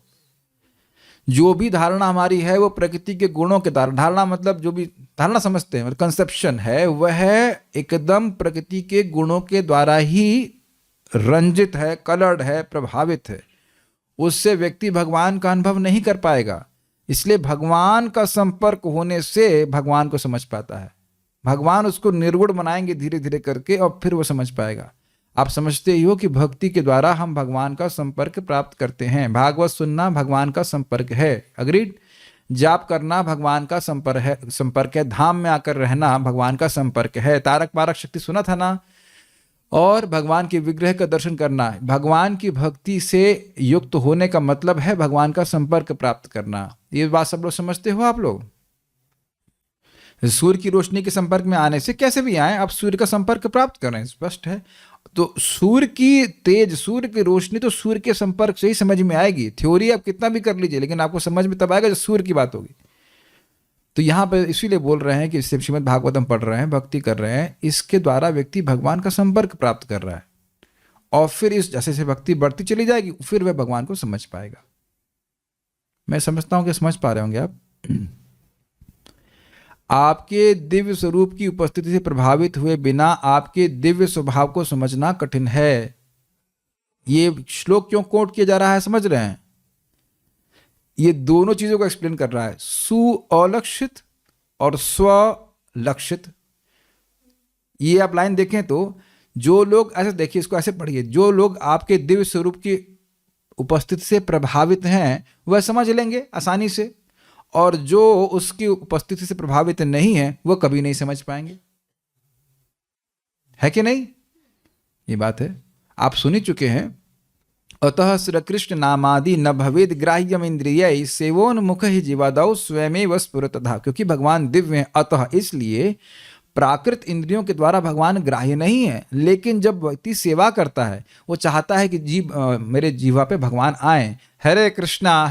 [SPEAKER 1] जो भी धारणा हमारी है वो प्रकृति के गुणों के धारणा मतलब जो भी धारणा समझते हैं, मतलब कंसेप्शन है, वह एकदम प्रकृति के गुणों के द्वारा ही रंजित है, कलर्ड है, प्रभावित है। उससे व्यक्ति भगवान का अनुभव नहीं कर पाएगा। इसलिए भगवान का संपर्क होने से भगवान को समझ पाता है। भगवान उसको निर्गुण बनाएंगे धीरे धीरे करके और फिर वो समझ पाएगा। आप समझते ही हो कि भक्ति के द्वारा हम भगवान का संपर्क प्राप्त करते हैं। भागवत सुनना भगवान का संपर्क है। अग्रीड? जाप करना भगवान का संपर्क है। धाम में आकर रहना भगवान का संपर्क है। तारक बारक शक्ति सुना था ना? और भगवान के विग्रह का दर्शन करना। भगवान की भक्ति से युक्त होने का मतलब है भगवान का संपर्क प्राप्त करना। ये बात सब लोग समझते हो आप लोग? सूर्य की रोशनी के संपर्क में आने से कैसे भी आए, आप सूर्य का संपर्क प्राप्त कर रहे हैं, स्पष्ट है। तो सूर्य की तेज, सूर्य की रोशनी तो सूर्य के संपर्क से ही समझ में आएगी। थ्योरी आप कितना भी कर लीजिए, लेकिन आपको समझ में तब आएगा जब सूर्य की बात होगी। तो यहाँ पर इसीलिए बोल रहे हैं कि श्रीमद् भागवतम पढ़ रहे हैं, भक्ति कर रहे हैं, इसके द्वारा व्यक्ति भगवान का संपर्क प्राप्त कर रहा है, और फिर इस जैसे जैसे भक्ति बढ़ती चली जाएगी, फिर वह भगवान को समझ पाएगा। मैं समझता हूं कि समझ पा रहे होंगे आप। आपके दिव्य स्वरूप की उपस्थिति से प्रभावित हुए बिना आपके दिव्य स्वभाव को समझना कठिन है। ये श्लोक क्यों कोट किया जा रहा है, समझ रहे हैं? ये दोनों चीजों को एक्सप्लेन कर रहा है, सुअलक्षित और स्वलक्षित। ये आप लाइन देखें तो जो लोग, ऐसे देखिए, इसको ऐसे पढ़िए, जो लोग आपके दिव्य स्वरूप की उपस्थिति से प्रभावित हैं वह समझ लेंगे आसानी से, और जो उसकी उपस्थिति से प्रभावित नहीं है वह कभी नहीं समझ पाएंगे। है कि नहीं? ये बात है, आप सुन ही चुके हैं। अतः श्री कृष्ण नामादि न भवेद ग्राह्यम इंद्रिय सेवोन्मुख ही जीवादौ स्वयमेव स्फुरतः। क्योंकि भगवान दिव्य हैं, अतः इसलिए प्राकृत इंद्रियों के द्वारा भगवान ग्राह्य नहीं है। लेकिन जब व्यक्ति सेवा करता है, वो चाहता है कि मेरे जीवा पे भगवान आए। हरे कृष्णा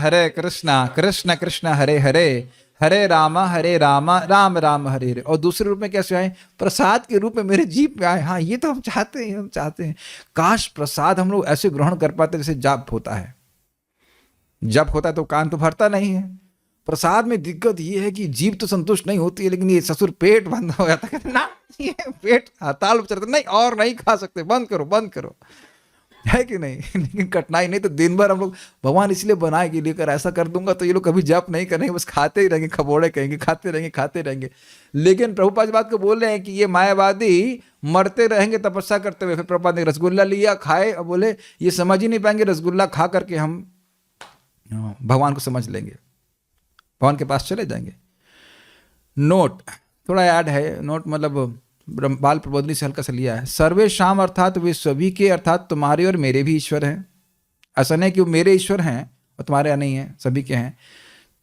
[SPEAKER 1] कृष्ण कृष्ण हरे हरे, हरे राम राम राम हरे हरे। और दूसरे रूप में कैसे आए? प्रसाद के रूप में मेरे जीव पे आए। हाँ, ये तो हम चाहते हैं। काश प्रसाद हम लोग ऐसे ग्रहण कर पाते जैसे जप होता है। जप होता है तो कान तो भरता नहीं है। प्रसाद में दिक्कत ये है कि जीव तो संतुष्ट नहीं होती है, लेकिन ये ससुर पेट बंद हो जाता है ना, ये पेट हड़ताल पर चलता, नहीं और नहीं खा सकते, बंद करो, है कि नहीं? लेकिन कठिनाई नहीं तो दिन भर हम लोग, भगवान इसलिए बनाए कि लेकर ऐसा कर दूंगा तो ये लोग कभी जप नहीं करेंगे, बस खाते ही रहेंगे, खबोड़े कहेंगे, खाते रहेंगे। लेकिन प्रभुपाद इस बात को बोल रहे हैं कि ये मायावादी मरते रहेंगे तपस्या करते हुए। फिर प्रभुपाद ने रसगुल्ला लिया, खाए, और बोले ये समझ ही नहीं पाएंगे, रसगुल्ला खा करके हम भगवान को समझ लेंगे, भगवान के पास चले जाएंगे। नोट थोड़ा ऐड है, नोट मतलब बाल प्रबोधनी से हल्का सा लिया है। सर्वेशाम अर्थात वे सभी के, अर्थात तुम्हारे और मेरे भी ईश्वर हैं। ऐसा नहीं कि वो मेरे ईश्वर हैं और तुम्हारे नहीं हैं, सभी के हैं।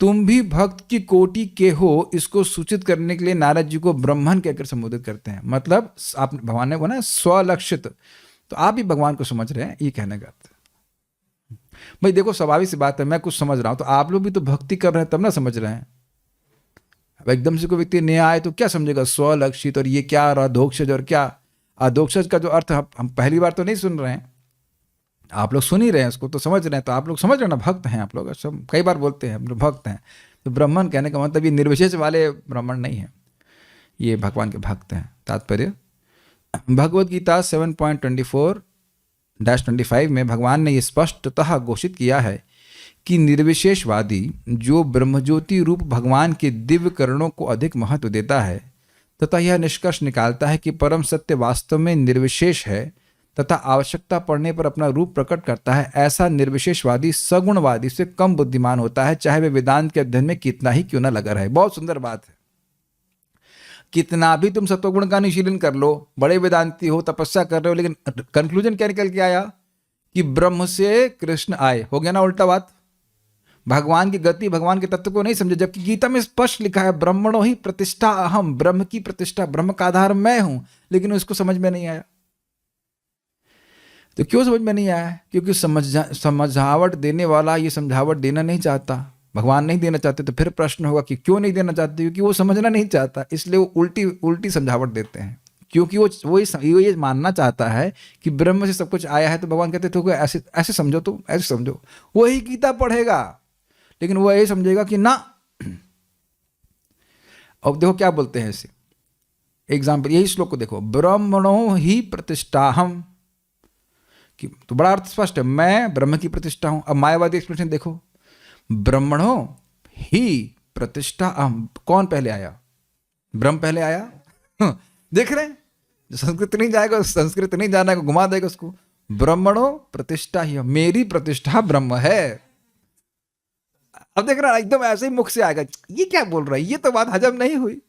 [SPEAKER 1] तुम भी भक्त की कोटि के हो, इसको सूचित करने के लिए नारद जी को ब्रह्मन कहकर संबोधित करते हैं। मतलब आप, भगवान ने बोला स्वलक्षित, तो आप भी भगवान को समझ रहे हैं, ये कहने का अर्थ। भाई देखो, स्वाभाविक सी बात है, मैं कुछ समझ रहा हूं तो आप लोग भी तो भक्ति कर रहे हैं तब ना समझ रहे हैं। अब एकदम से कोई व्यक्ति नया आए तो क्या समझेगा स्वलक्षित और ये क्या, और अधोक्षज और क्या। अधोक्षज का जो अर्थ हम पहली बार तो नहीं सुन रहे हैं, आप लोग सुन ही रहे हैं, उसको तो समझ रहे हैं। तो आप लोग समझ रहे ना, भक्त हैं आप लोग, सब कई बार बोलते हैं हम लोग भक्त हैं। तो ब्राह्मण कहने का मतलब ये निर्विशेष वाले ब्राह्मण नहीं है, ये भगवान के भक्त हैं। तात्पर्य, भगवद गीता 7.24-25 में भगवान ने ये स्पष्टतः घोषित किया है कि निर्विशेषवादी जो ब्रह्मज्योति रूप भगवान के दिव्य करणों को अधिक महत्व देता है तथा यह निष्कर्ष निकालता है कि परम सत्य वास्तव में निर्विशेष है तथा आवश्यकता पड़ने पर अपना रूप प्रकट करता है, ऐसा निर्विशेषवादी सगुणवादी से कम बुद्धिमान होता है, चाहे वे वेदांत के अध्ययन में कितना ही क्यों न लगा रहे। बहुत सुंदर बात है। कितना भी तुम सत्वगुण का अनुशीलन कर लो, बड़े वेदांती हो, तपस्या कर रहे हो, लेकिन कंक्लूजन क्या निकल के आया कि ब्रह्म से कृष्ण आए, हो गया ना उल्टा बात। भगवान की गति, भगवान के तत्व को नहीं समझे, जबकि गीता में स्पष्ट लिखा है ब्रह्मणो ही प्रतिष्ठा अहम, ब्रह्म की प्रतिष्ठा, ब्रह्म का आधार मैं हूं, लेकिन उसको समझ में नहीं आया। तो क्यों समझ में नहीं आया? क्योंकि समझावट देने वाला ये समझावट देना नहीं चाहता, भगवान नहीं देना चाहते। तो फिर प्रश्न होगा कि क्यों नहीं देना चाहते? क्योंकि वो समझना नहीं चाहता, इसलिए वो उल्टी समझावट देते हैं। क्योंकि वो ये मानना चाहता है कि ब्रह्म से सब कुछ आया है, तो भगवान कहते थे ऐसे समझो, तो ऐसे समझो। वही गीता पढ़ेगा, लेकिन वो यही समझेगा कि ना। अब देखो क्या बोलते हैं ऐसे एग्जाम्पल, यही श्लोक को देखो, ब्रह्मणो ही प्रतिष्ठाहम, कि तो बड़ा अर्थ स्पष्ट है, मैं ब्रह्म की प्रतिष्ठा हूं। अब मायावादी एक्सप्रेशन देखो, ब्रह्मणो ही प्रतिष्ठा अहम, कौन पहले आया? ब्रह्म पहले आया। देख रहे हैं, जो संस्कृत नहीं जाएगा, संस्कृत नहीं जाना है, घुमा देगा उसको। ब्रह्मणो प्रतिष्ठा ही, मेरी प्रतिष्ठा ब्रह्म है। अब देख रहा, एकदम ऐसे ही मुख से आएगा, ये क्या बोल रहा है, ये तो बात हजम नहीं हुई।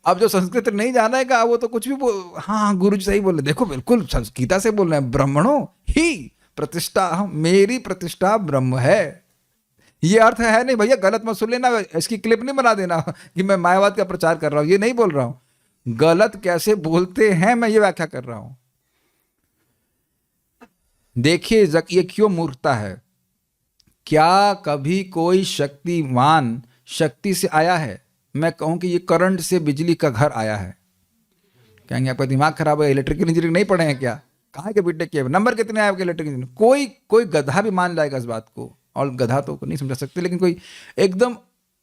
[SPEAKER 1] अब जो संस्कृत नहीं जाना है वो तो कुछ भी हाँ गुरु जी सही बोले, देखो बिल्कुल गीता से बोल रहे हैं, ब्रह्मणो ही प्रतिष्ठा, मेरी प्रतिष्ठा ब्रह्म है। ये अर्थ है नहीं भैया, गलत मत सुन लेना, इसकी क्लिप नहीं बना देना कि मैं मायावाद का प्रचार कर रहा हूं, ये नहीं बोल रहा हूं। गलत कैसे बोलते हैं मैं ये व्याख्या कर रहा हूं। देखिए ये क्यों मूर्खता है। क्या कभी कोई शक्तिमान शक्ति से आया है? मैं कहूं कि ये करंट से बिजली का घर आया है। कहेंगे आपका दिमाग खराब है, इलेक्ट्रिकल इंजीनियरिंग नहीं पढ़े हैं क्या? कहाँ के बीटेक किए, नंबर कितने आए आपके इलेक्ट्रिकल इंजीनियरिंग? कोई गधा भी मान जाएगा इस बात को, और गधा तो नहीं समझा सकते, लेकिन कोई एकदम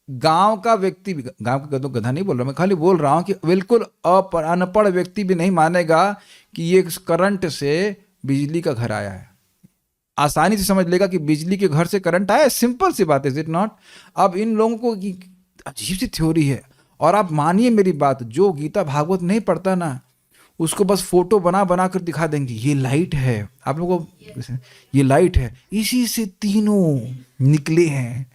[SPEAKER 1] गांव का व्यक्ति भी, गांव का तो गधा नहीं बोल रहा मैं, खाली बोल रहा हूं कि बिल्कुल अनपढ़ व्यक्ति भी नहीं मानेगा कि ये करंट से बिजली का घर आया है। आसानी से समझ लेगा कि बिजली के घर से करंट आया, सिंपल सी बात है, इज इट नॉट? अब इन लोगों को अजीब सी थ्योरी है। और आप मानिए मेरी बात, जो गीता भागवत नहीं पढ़ता ना, उसको बस फोटो बना बना कर दिखा देंगे, ये लाइट है, आप लोगों को ये लाइट है, इसी से तीनों निकले हैं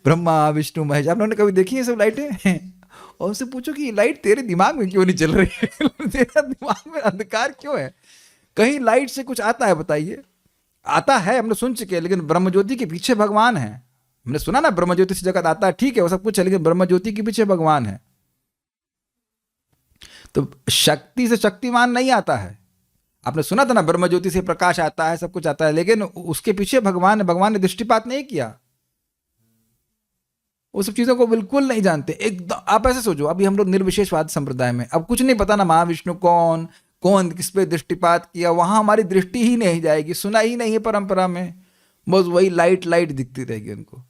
[SPEAKER 1] ब्रह्मा विष्णु महेश। आप लोगों ने कभी देखी है सब लाइटें? और उससे पूछो कि ये लाइट तेरे दिमाग में क्यों नहीं चल रही है तेरा दिमाग में अंधकार क्यों है? कहीं लाइट से कुछ आता है बताइए? आता है, हमने सुन चुके हैं, लेकिन ब्रह्मज्योति के पीछे भगवान है। हमने सुना ना ब्रह्मज्योति से जगत आता है, ठीक है वो सब कुछ है, लेकिन ब्रह्मज्योति के पीछे भगवान है। तो शक्ति से शक्तिमान नहीं आता है। आपने सुना था ना, ब्रह्मज्योति से प्रकाश आता है, सब कुछ आता है, लेकिन उसके पीछे भगवान है। भगवान ने दृष्टिपात नहीं किया, वो सब चीजों को बिल्कुल नहीं जानते एकदम। आप ऐसे सोचो, अभी हम लोग निर्विशेषवाद संप्रदाय में, अब कुछ नहीं पता ना महाविष्णु कौन कौन किस पे दृष्टिपात किया, वहां हमारी दृष्टि ही नहीं जाएगी, सुना ही नहीं है परंपरा में, बस वही लाइट लाइट दिखती रहेगी उनको,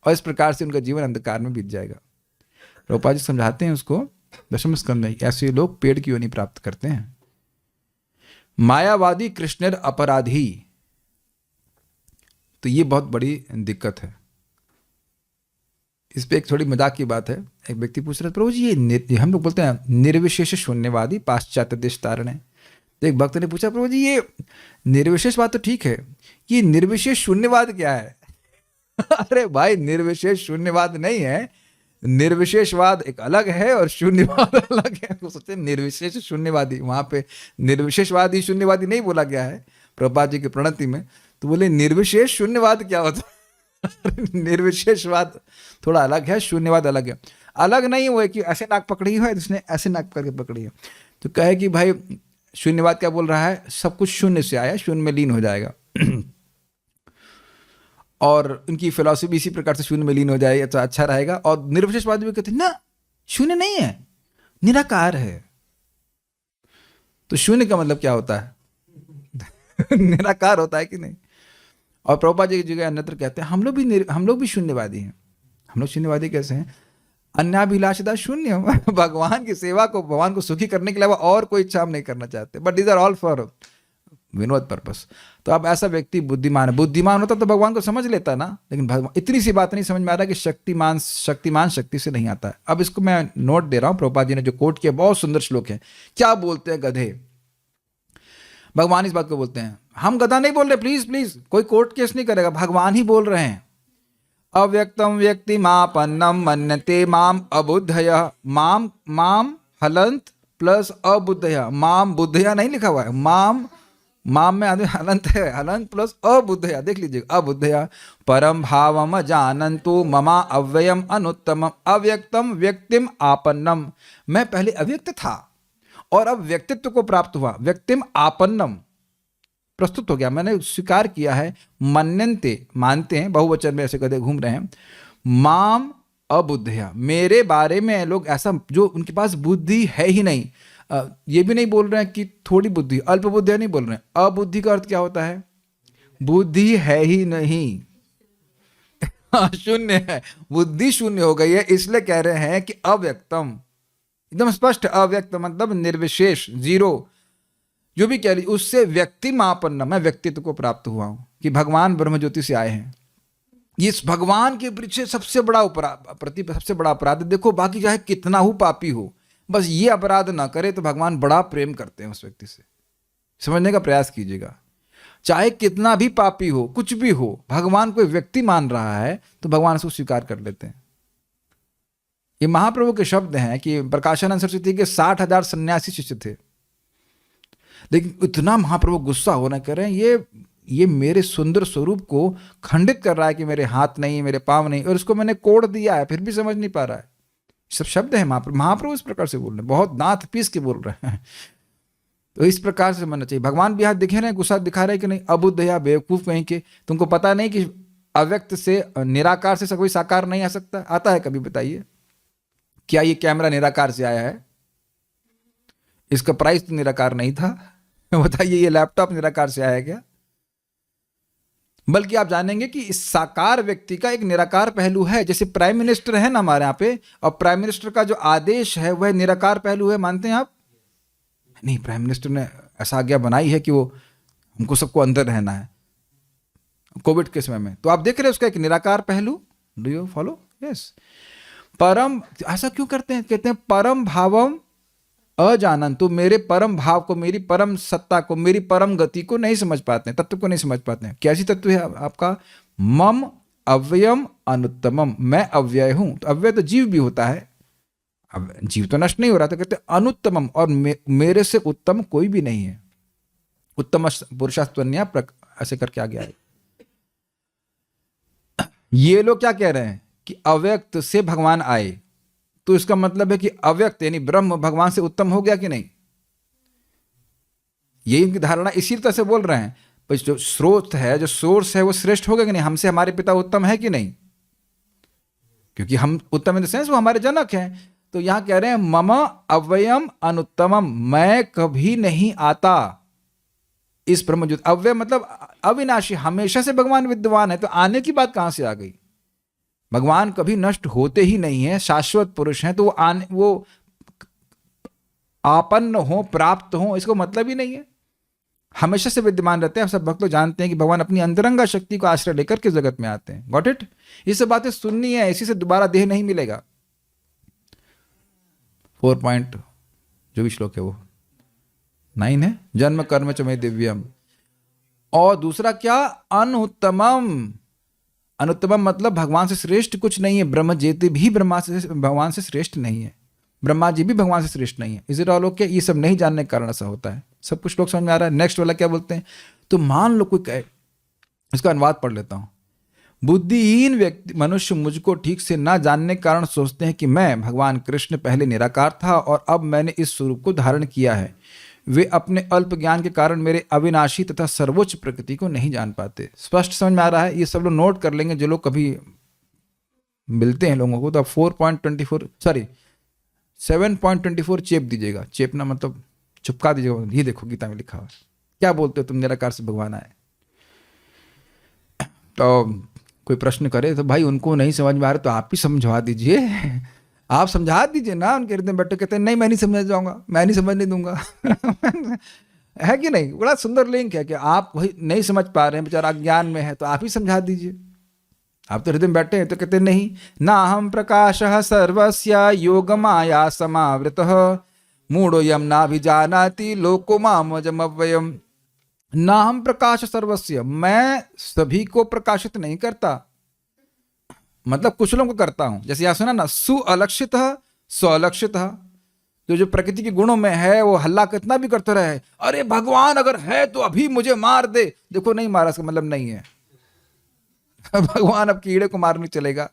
[SPEAKER 1] और इस प्रकार से उनका जीवन अंधकार में बीत जाएगा। प्रभुपाद जी समझाते हैं उसको दशम स्कंद में, ऐसे लोग पेड़ की योनि प्राप्त करते हैं। मायावादी कृष्णेर अपराधी, तो ये बहुत बड़ी दिक्कत है। इस पे एक थोड़ी मजाक की बात है। एक व्यक्ति पूछ रहा है, प्रभु जी ये हम लोग बोलते हैं निर्विशेष शून्यवादी पाश्चात्य देश तारण है। तो एक भक्त ने पूछा, प्रभु जी ये निर्विशेषवाद तो ठीक है, ये निर्विशेष शून्यवाद क्या है? अरे भाई, निर्विशेष शून्यवाद नहीं है, निर्विशेषवाद एक अलग है और शून्यवाद अलग है। वो सोचते निर्विशेष शून्यवादी, वहां पे निर्विशेषवादी शून्यवादी नहीं बोला गया है प्रभुपाद जी की प्रणति में। तो बोले निर्विशेष शून्यवाद क्या होता है? निर्विशेषवाद थोड़ा अलग है, शून्यवाद अलग है। अलग नहीं वो है कि ऐसे नाक पकड़ी है, जिसने ऐसे नाक करके पकड़ी है। तो कहे कि भाई शून्यवाद क्या बोल रहा है, सब कुछ शून्य से आया, शून्य में लीन हो जाएगा और इनकी फिलॉसफी इसी प्रकार से शून्य में लीन हो जाए तो अच्छा रहेगा। और निर्विशेषवादी भी कहते हैं ना, शून्य नहीं है, निराकार है। तो शून्य का मतलब क्या होता है? निराकार होता है कि नहीं? और प्रभुपाद जी की जगह अन्यत्र कहते हैं हम लोग भी शून्यवादी हैं। हम लोग शून्यवादी कैसे हैं? अन्याभिलाषिता शून्य। भगवान की सेवा को, भगवान को सुखी करने के अलावा और कोई इच्छा हम नहीं करना चाहते, but these are all for vinod purpose. तो अब ऐसा व्यक्ति बुद्धिमान है। बुद्धिमान होता तो भगवान को समझ लेता ना, लेकिन भगवान इतनी सी बात नहीं समझ में आ रहा कि शक्तिमान शक्ति से नहीं आता है। अब इसको मैं नोट दे रहा हूँ, प्रभुपाद जी ने जो कोट किया बहुत सुंदर श्लोक है। क्या बोलते हैं गधे? भगवान इस बात को बोलते हैं, हम गधा नहीं बोल रहे, प्लीज प्लीज कोई कोर्ट केस नहीं करेगा, भगवान ही बोल रहे हैं। अव्यक्तम व्यक्तिमापन्नम मन्यते माम अबुद्धय माम माम हलंत प्लस अबुद्धया, माम बुद्धया नहीं लिखा हुआ है, माम में आदमी हलंत है, हलंत प्लस अबुद्धया, देख लीजिएगा, अबुद्धया परम भावम जानन्तु ममा अव्ययम अनुत्तम अव्यक्तम व्यक्तिम आपन्नम। मैं पहले अव्यक्त था और अब व्यक्तित्व को प्राप्त हुआ, व्यक्तिम आपन्नम प्रस्तुत हो गया, मैंने स्वीकार किया है। मन्यन्ते मानते हैं, बहुवचन में ऐसे गधे घूम रहे हैं। माम अबुद्धया, मेरे बारे में लोग ऐसा, जो उनके पास बुद्धि है ही नहीं, ये भी नहीं बोल रहे हैं कि थोड़ी बुद्धि, अल्प बुद्धि नहीं बोल रहे हैं। अबुद्धि का अर्थ क्या होता है? बुद्धि है ही नहीं, शून्य है, बुद्धि शून्य हो गई है, इसलिए कह रहे हैं कि अव्यक्तम, एकदम स्पष्ट, अव्यक्त मतलब निर्विशेष, जीरो, जो भी कह रही, उससे व्यक्ति मापन्न, मैं व्यक्तित्व को प्राप्त हुआ हूं कि भगवान ब्रह्मज्योति से आए हैं। इस भगवान के पीछे सबसे बड़ा सबसे बड़ा अपराध, देखो बाकी चाहे कितना हो पापी हो, बस ये अपराध ना करे तो भगवान बड़ा प्रेम करते हैं उस व्यक्ति से। समझने का प्रयास कीजिएगा, चाहे कितना भी पापी हो, कुछ भी हो, भगवान कोई व्यक्ति मान रहा है तो भगवान उसको स्वीकार कर लेते हैं। ये महाप्रभु के शब्द हैं कि प्रकाशानंद सरस्वती के 60,000 सन्यासी शिष्य थे, लेकिन इतना महाप्रभु गुस्सा होना कह रहे हैं, ये ये मेरे सुंदर स्वरूप को खंडित कर रहा है कि मेरे हाथ नहीं, मेरे पाँव नहीं, और उसको मैंने कोड़ दिया है, फिर भी समझ नहीं पा रहा है। सब शब्द है महाप्रभु इस प्रकार से बोल रहे हैं, बहुत दांत पीस के बोल रहे हैं। तो इस प्रकार से समझना चाहिए। भगवान भी हाथ दिखे रहे हैं, गुस्सा दिखा रहे हैं कि नहीं, अबुद्ध या बेवकूफ कहीं के, तुमको पता नहीं कि अव्यक्त से, निराकार से कोई साकार नहीं आ सकता? आता है कभी? बताइए, क्या ये कैमरा निराकार से आया है? इसका प्राइस तो निराकार नहीं था। बताइए, ये लैपटॉप निराकार से आया क्या? बल्कि आप जानेंगे कि इस साकार व्यक्ति का एक निराकार पहलू है। जैसे प्राइम मिनिस्टर है ना हमारे यहाँ पे, और प्राइम मिनिस्टर का जो आदेश है वह निराकार पहलू है, मानते हैं आप? नहीं, प्राइम मिनिस्टर ने ऐसा आज्ञा बनाई है कि वो हमको सबको अंदर रहना है कोविड के समय में, तो आप देख रहे हैं उसका एक निराकार पहलू। Do you follow? यस। परम, ऐसा क्यों करते हैं? कहते हैं परम भावम अजानन, तो मेरे परम भाव को, मेरी परम सत्ता को, मेरी परम गति को नहीं समझ पाते हैं, तत्व को नहीं समझ पाते हैं। कैसी तत्व है आपका? मम अव्ययम अनुत्तमम, मैं अव्यय हूं। तो अव्यय तो जीव भी होता है, अब जीव तो नष्ट नहीं हो रहा। तो कहते हैं अनुत्तमम, और मेरे से उत्तम कोई भी नहीं है। उत्तम पुरुषास्त्वन्या ऐसे करके आ गया है। ये लोग क्या कह रहे हैं कि अव्यक्त से भगवान आए, तो इसका मतलब है कि अव्यक्त यानी ब्रह्म भगवान से उत्तम हो गया कि नहीं? यही उनकी धारणा, इसी तरह से बोल रहे हैं। पर जो स्रोत है, जो सोर्स है, वो श्रेष्ठ हो गया कि नहीं? हमसे हमारे पिता उत्तम है कि नहीं? क्योंकि हम उत्तम इन द सेंस वो हमारे जनक हैं। तो यहां कह रहे हैं मम अव्ययम अनुत्तमम, मैं कभी नहीं आता इस ब्रह्मज्योति। अव्यय मतलब अविनाशी, हमेशा से भगवान विद्यमान है, तो आने की बात कहां से आ गई? भगवान कभी नष्ट होते ही नहीं है, शाश्वत पुरुष हैं, तो वो आपन्न हो, प्राप्त हो, इसको मतलब ही नहीं है। हमेशा से विद्यमान रहते हैं। सब भक्त लोग जानते हैं कि भगवान अपनी अंतरंगा शक्ति को आश्रय लेकर के जगत में आते हैं। Got it? ये सब बातें सुननी है, इसी से दोबारा देह नहीं मिलेगा। 4 पॉइंट जो भी श्लोक है वो 9 है, जन्म कर्म च मे दिव्यम। और दूसरा क्या? अनुत्तमम। अनुत्तमम मतलब भगवान से श्रेष्ठ कुछ नहीं है। ब्रह्म ज्योति भी भगवान से श्रेष्ठ नहीं है, ब्रह्मा जी भी भगवान से श्रेष्ठ नहीं है। Is it all okay? ये सब नहीं जानने के कारण ऐसा होता है। सब कुछ लोग समझ में आ रहा है। नेक्स्ट वाला क्या बोलते हैं? तो मान लो कोई कहे, इसका अनुवाद पढ़ लेता हूं। बुद्धिहीन व्यक्ति, मनुष्य मुझको ठीक से ना जानने के कारण सोचते हैं कि मैं, भगवान कृष्ण, पहले निराकार था और अब मैंने इस स्वरूप को धारण किया है। वे अपने अल्प ज्ञान के कारण मेरे अविनाशी तथा सर्वोच्च प्रकृति को नहीं जान पाते। स्पष्ट समझ में आ रहा है? ये सब लोग नोट कर लेंगे जो लोग कभी मिलते हैं लोगों को। तो 7.24 चेप दीजिएगा। चेपना मतलब चुपका दीजिएगा। ये देखो गीता में लिखा हुआ है, क्या बोलते हो तुम, निराकार से भगवान आए। तो कोई प्रश्न करे तो भाई उनको नहीं समझ में आ रहा तो आप ही समझवा दीजिए। आप समझा दीजिए ना। उनके हृदय में बैठे कहते हैं नहीं मैं नहीं समझ जाऊंगा, मैं नहीं समझने दूंगा। है कि नहीं? बड़ा सुंदर लिंक है कि आप वही नहीं समझ पा रहे हैं, बेचारा अज्ञान में है, तो आप ही समझा दीजिए। आप तो हृदय में बैठे हैं तो कहते नहीं, ना हम प्रकाशः सर्वस्य योग माया समावृतः मूढ़ोऽयं नाभिजानाति लोको मामजमव्ययम्। ना हम प्रकाश सर्वस्य, मैं सभी को प्रकाशित नहीं करता, मतलब कुछ लोगों को करता हूं। जैसे यहां सुना ना, सुअलक्षित स्वलक्षित। तो जो प्रकृति के गुणों में है वो हल्ला कितना भी करते रहे, अरे भगवान अगर है तो अभी मुझे मार दे। देखो नहीं मारा, इसका मतलब नहीं है। भगवान अब कीड़े को मारने चलेगा,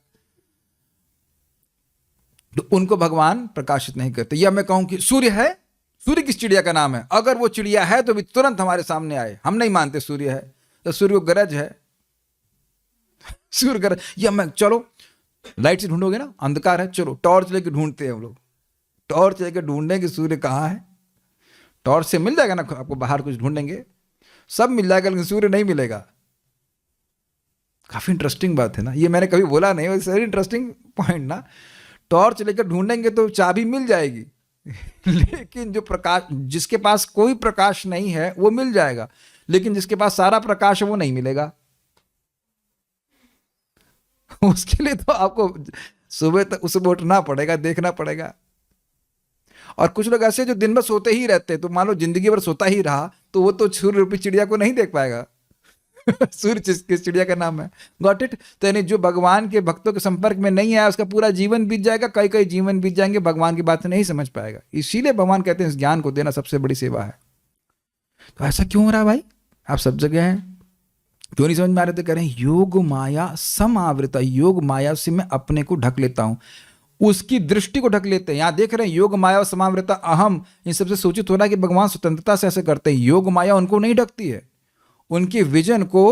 [SPEAKER 1] तो उनको भगवान प्रकाशित नहीं करते। या मैं कहूं कि सूर्य है, सूर्य किस चिड़िया का नाम है? अगर वो चिड़िया है तो भी तुरंत हमारे सामने आए। हम नहीं मानते सूर्य है, तो सूर्य को गरज है, सूर्य गरज। या मैं, चलो लाइट से ढूंढोगे ना, अंधकार है, चलो टॉर्च लेके ढूंढते हैं हम लोग। टॉर्च लेके ढूंढने कि सूर्य कहाँ है। टॉर्च से मिल जाएगा ना आपको, बाहर कुछ ढूंढेंगे सब मिल जाएगा, लेकिन सूर्य नहीं मिलेगा। काफी इंटरेस्टिंग बात है ना, ये मैंने कभी बोला नहीं, वेरी इंटरेस्टिंग पॉइंट ना। टॉर्च लेकर ढूंढेंगे तो चाबी मिल जाएगी, लेकिन जो प्रकाश, जिसके पास कोई प्रकाश नहीं है वो मिल जाएगा, लेकिन जिसके पास सारा प्रकाश है वो नहीं मिलेगा। उसके लिए तो आपको सुबह तक सुबह उठना पड़ेगा, देखना पड़ेगा। और कुछ लोग ऐसे जो दिन भर सोते ही रहते हैं, तो मान लो जिंदगी भर सोता ही रहा तो वो तो सूर्य रूपी चिड़िया को नहीं देख पाएगा। सूर्य किस चिड़िया का नाम है? Got it? तो यानी जो भगवान के भक्तों के संपर्क में नहीं आया उसका पूरा जीवन बीत जाएगा, कई जीवन बीत जाएंगे, भगवान की बात नहीं समझ पाएगा। इसीलिए भगवान कहते हैं इस ज्ञान को देना सबसे बड़ी सेवा है। तो ऐसा क्यों हो रहा है भाई? आप सब जगह हैं, क्यों नहीं समझ में आ रहे थे? कह रहे हैं योग माया समावृता, योग माया से मैं अपने को ढक लेता हूं, उसकी दृष्टि को ढक लेते हैं। यहां देख रहे हैं योग माया और समावृता अहम, इन सबसे सूचित हो रहा है कि भगवान स्वतंत्रता से ऐसे करते हैं। योग माया उनको नहीं ढकती है, उनके विजन को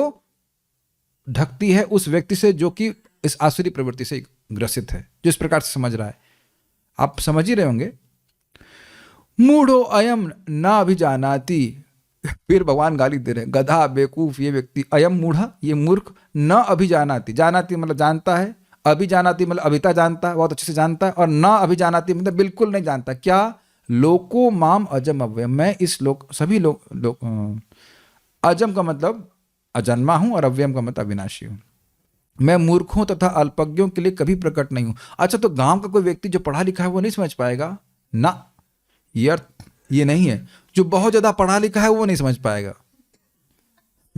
[SPEAKER 1] ढकती है उस व्यक्ति से जो कि इस आसुरी प्रवृत्ति से ग्रसित है, जो इस प्रकार से समझ रहा है। आप समझ ही रहे होंगे। मूढ़ो अयम न अभिजानाति, फिर भगवान गाली दे रहे हैं, गधा बेवकूफ ये व्यक्ति, अयम मूढ़ा ये मूर्ख, न अभिजानाति, जानाति मतलब जानता है, अभिजानाति मतलब अभिता जानता है, बहुत अच्छे से जानता है, और न अभिजानाति मतलब बिल्कुल नहीं जानता। क्या? लोको माम अजम अव्ययम, मैं इस लोक सभी लोग अजम का मतलब अजन्मा हूं और अव्ययम का मतलब अविनाशी हूं। मैं मूर्खों तथा अल्पज्ञों के लिए कभी प्रकट नहीं हूं। अच्छा, तो गांव का कोई व्यक्ति जो पढ़ा लिखा है वो नहीं समझ पाएगा ना, ये अर्थ ये नहीं है। जो बहुत ज्यादा पढ़ा लिखा है वो नहीं समझ पाएगा।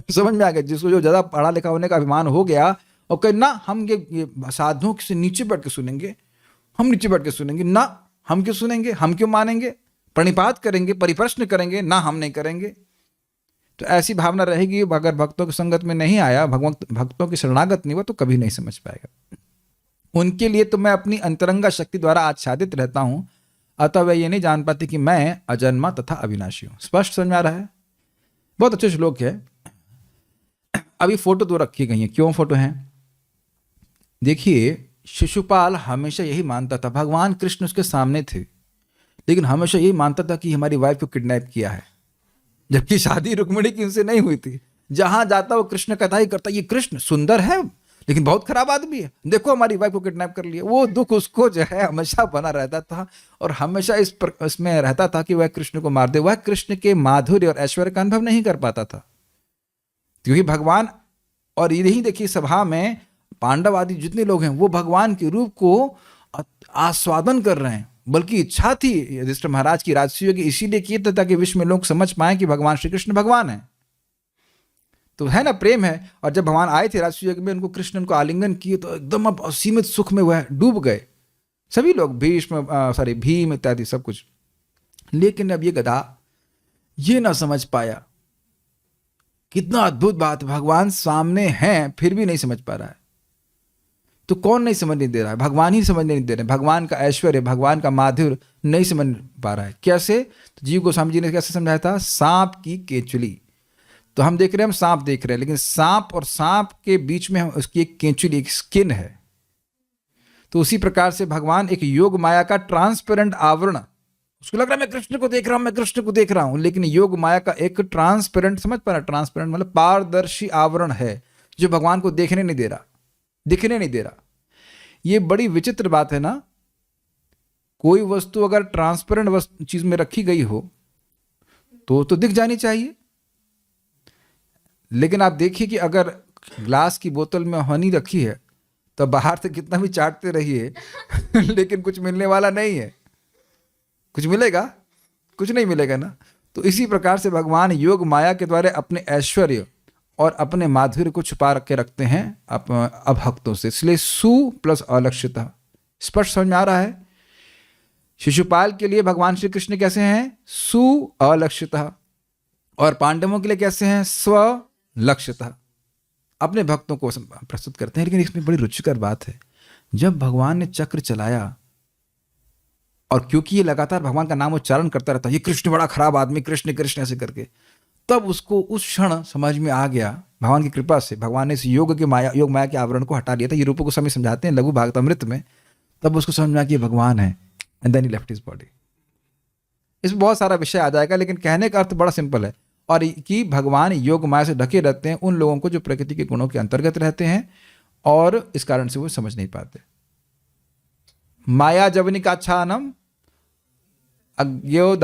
[SPEAKER 1] समझ में आ गया? जिसको जो ज्यादा पढ़ा लिखा होने का अभिमान हो गया और कहे ना हम ये साधुओं से नीचे बैठ के सुनेंगे, हम नीचे बैठ के सुनेंगे ना, हम क्यों सुनेंगे, हम क्यों मानेंगे, प्रणिपात करेंगे, परिप्रश्न करेंगे ना, हम नहीं करेंगे। तो ऐसी भावना रहेगी। अगर भक्तों की संगत में नहीं आया, भक्तों की शरणागत नहीं हुआ, तो कभी नहीं समझ पाएगा। उनके लिए तो मैं अपनी अंतरंगा शक्ति द्वारा आच्छादित रहता हूं, अतः वह ये नहीं जान पाते कि मैं अजन्मा तथा अविनाशी हूं। स्पष्ट समझ में आ रहा है? बहुत अच्छे श्लोक है। अभी फोटो तो रखी गई है, क्यों फोटो है? देखिए, शिशुपाल हमेशा यही मानता था, भगवान कृष्ण उसके सामने थे, लेकिन हमेशा यही मानता था कि हमारी वाइफ को किडनैप किया है, जबकि शादी रुक्मिणी की उनसे नहीं हुई थी। जहां जाता वो कृष्ण कथा ही करता, ये कृष्ण सुंदर है लेकिन बहुत खराब आदमी है, देखो हमारी वाइफ को किडनैप कर लिया। वो दुख उसको जो है हमेशा बना रहता था और हमेशा इसमें रहता था कि वह कृष्ण को मार दे। वह कृष्ण के माधुर्य और ऐश्वर्य का अनुभव नहीं कर पाता था, क्योंकि भगवान, और यही देखिए सभा में पांडव आदि जितने लोग हैं वो भगवान के रूप को आस्वादन कर रहे हैं। बल्कि इच्छा थी युधिष्ठिर महाराज की राजसूय की, इसीलिए किए थे ताकि विश्व में लोग समझ पाए कि भगवान श्री कृष्ण भगवान है। तो है ना, प्रेम है। और जब भगवान आए थे राजसूय में, उनको कृष्ण को आलिंगन किए तो एकदम अब असीमित सुख में वह डूब गए सभी लोग, भीम इत्यादि सब कुछ। लेकिन अब ये गधा ये ना समझ पाया। कितना अद्भुत बात, भगवान सामने हैं फिर भी नहीं समझ पा रहा है। तो कौन नहीं समझने दे रहा है? भगवान ही समझने नहीं दे रहे। भगवान का ऐश्वर्य, भगवान का माधुर्य नहीं समझ पा रहा है। कैसे? तो जीव गोस्वामी जी ने कैसे समझाया था? सांप की केंचुली। तो हम देख रहे हैं, हम सांप देख रहे हैं, लेकिन सांप और सांप के बीच में उसकी एक केंचुली, एक स्किन है। तो उसी प्रकार से भगवान एक योग माया का ट्रांसपेरेंट आवरण, उसको लग रहा है मैं कृष्ण को देख रहा हूं, मैं कृष्ण को देख रहा हूं, लेकिन योग माया का एक ट्रांसपेरेंट, समझ पा रहा? ट्रांसपेरेंट मतलब पारदर्शी आवरण है जो भगवान को देखने नहीं दे रहा, दिखने नहीं दे रहा। ये बड़ी विचित्र बात है ना। कोई वस्तु अगर ट्रांसपेरेंट चीज में रखी गई हो तो दिख जानी चाहिए। लेकिन आप देखिए कि अगर ग्लास की बोतल में हनी रखी है तो बाहर से कितना भी चाटते रहिए लेकिन कुछ मिलने वाला नहीं है। कुछ मिलेगा? कुछ नहीं मिलेगा ना। तो इसी प्रकार से भगवान योग माया के द्वारा अपने ऐश्वर्य और अपने माधुर्य को छुपा के रखते हैं अभक्तों से। इसलिए सु प्लस अलक्षिता, स्पष्ट समझ में आ रहा है? शिशुपाल के लिए भगवान श्री कृष्ण कैसे हैं? सु अलक्षिता। और पांडवों के लिए कैसे हैं? स्व लक्ष्यता। अपने भक्तों को प्रस्तुत करते हैं। लेकिन इसमें बड़ी रुचिकर बात है, जब भगवान ने चक्र चलाया, और क्योंकि ये लगातार भगवान का नाम उच्चारण करता रहता, ये कृष्ण बड़ा खराब आदमी, कृष्ण कृष्ण ऐसे करके, तब उसको उस क्षण समझ में आ गया, भगवान की कृपा से भगवान ने इस योग माया के आवरण को हटा लिया था। ये रूप को समय समझाते हैं लघु भागवतामृत में। तब उसको समझ में आ कि भगवान है, and then he left his body. इसमें बहुत सारा विषय आ जाएगा, लेकिन कहने का अर्थ बड़ा सिंपल है, और कि भगवान योग माया से ढके रहते हैं उन लोगों को जो प्रकृति के गुणों के अंतर्गत रहते हैं, और इस कारण से वो समझ नहीं पाते। माया जवनिकाच्छानम अज्ञो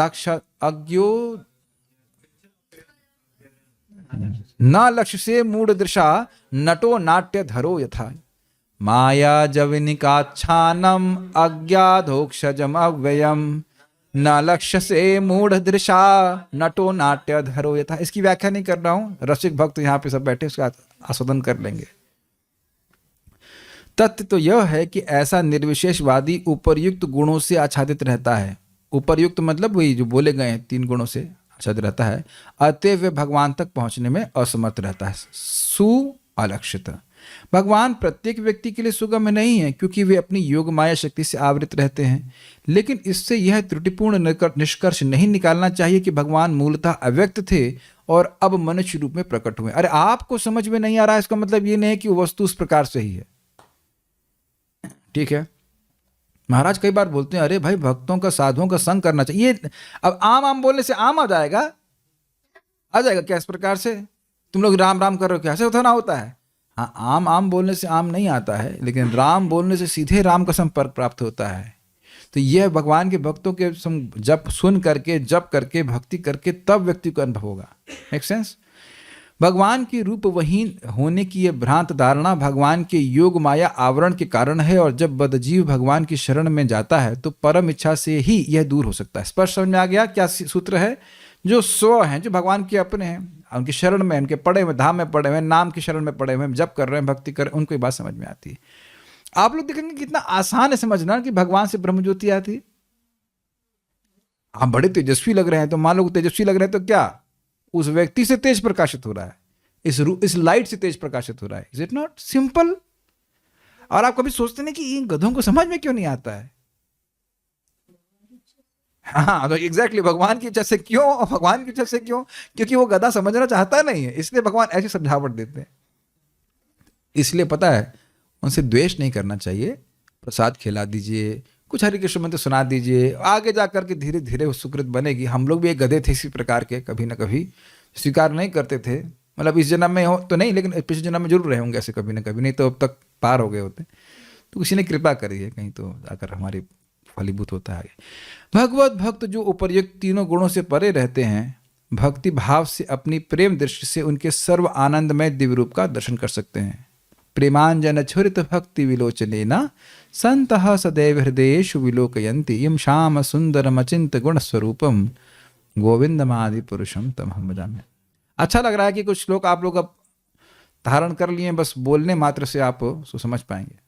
[SPEAKER 1] न लक्ष्य से मूढ़ दृशा नटो नाट्य धरो यथा। माया जवनिकाच्छानम अज्ञाधोक्षजम अव्ययम न लक्ष्य से मूढ़ दृशा नटो नाट्य धरो यथा। इसकी व्याख्या नहीं कर रहा हूं, रसिक भक्त यहाँ पे सब बैठे उसका आस्वादन कर लेंगे। तथ्य तो यह है कि ऐसा निर्विशेषवादी उपर्युक्त गुणों से आच्छादित रहता है। उपर्युक्त मतलब वही जो बोले गए हैं 3 गुणों से अशक्त रहता है, अतएव वे भगवान तक पहुंचने में असमर्थ रहता है। सुअलक्षित, भगवान प्रत्येक व्यक्ति के लिए सुगम नहीं है क्योंकि वे अपनी योग माया शक्ति से आवृत रहते हैं, लेकिन इससे यह त्रुटिपूर्ण निष्कर्ष नहीं निकालना चाहिए कि भगवान मूलतः अव्यक्त थे और अब मनुष्य रूप में प्रकट हुए। अरे आपको समझ में नहीं आ रहा है, इसका मतलब ये नहीं है कि वो वस्तु उस प्रकार से ही है। ठीक है, महाराज कई बार बोलते हैं अरे भाई भक्तों का साधुओं का संग करना चाहिए। अब आम बोलने से आम आ जाएगा क्या इस प्रकार से? तुम लोग राम राम कर रहे हो, कैसे होता ना होता है? हाँ, आम बोलने से आम नहीं आता है, लेकिन राम बोलने से सीधे राम का संपर्क प्राप्त होता है। तो यह भगवान के भक्तों के जप सुन करके, जप करके, भक्ति करके तब व्यक्ति को अनुभव होगा। Make sense? भगवान के रूप वहीन होने की यह भ्रांत धारणा भगवान के योग माया आवरण के कारण है, और जब बद्धजीव भगवान की शरण में जाता है तो परम इच्छा से ही यह दूर हो सकता है। स्पष्ट समझ में आ गया क्या सूत्र है? जो स्व हैं, जो भगवान के अपने हैं, उनकी शरण में, उनके पड़े हुए धाम में पड़े हुए, नाम की शरण में पड़े हुए, जप कर रहे हैं, भक्ति कर रहे हैं, उनको ये बात समझ में आती है। आप लोग देखेंगे कितना आसान है समझना कि भगवान से ब्रह्म ज्योति आती। आप बड़े तेजस्वी लग रहे हैं, तो मान लो तेजस्वी लग रहे हैं तो क्या उस व्यक्ति से तेज प्रकाशित हो रहा है, इस लाइट से तेज प्रकाशित हो रहा है। Is it not simple? और आप कभी सोचते नहीं कि इन गधों को समझ में क्यों नहीं आता है? हाँ, तो एग्जैक्टली भगवान की इच्छा से क्यों? भगवान की इच्छा से क्यों? क्योंकि वो गधा समझना चाहता नहीं है, इसलिए भगवान ऐसी समझावट देते हैं। इसलिए पता है, उनसे द्वेष नहीं करना चाहिए। प्रसाद खिला दीजिए, कुछ हरि कृष्ण मंत्र सुना दीजिए, आगे जाकर के धीरे धीरे सुकृत बनेगी। हम लोग भी एक गधे थे इसी प्रकार के, कभी ना कभी स्वीकार नहीं करते थे। मतलब इस जन्म में हो तो नहीं, लेकिन पिछले जन्म में जरूर रहे होंगे ऐसे कभी ना कभी, नहीं तो अब तक पार हो गए होते। तो किसी ने कृपा करी है कहीं, तो आकर हमारी फलीभूत होता है। भगवत भक्त जो उपर्युक्त तीनों गुणों से परे रहते हैं, भक्ति भाव से अपनी प्रेम दृष्टि से उनके सर्व आनंदमय दिव्य रूप का दर्शन कर सकते हैं। प्रेमांजन छुरित भक्ति विलोचनेना संतः सदैव हृदयेषु विलोकयन्ति यम श्याम सुंदरम अचिंत गुण स्वरूपम गोविंदमादि पुरुषम तमहं भजामि। अच्छा लग रहा है कि कुछ श्लोक आप लोग अब धारण कर लिए, बस बोलने मात्र से आप उसको समझ पाएंगे।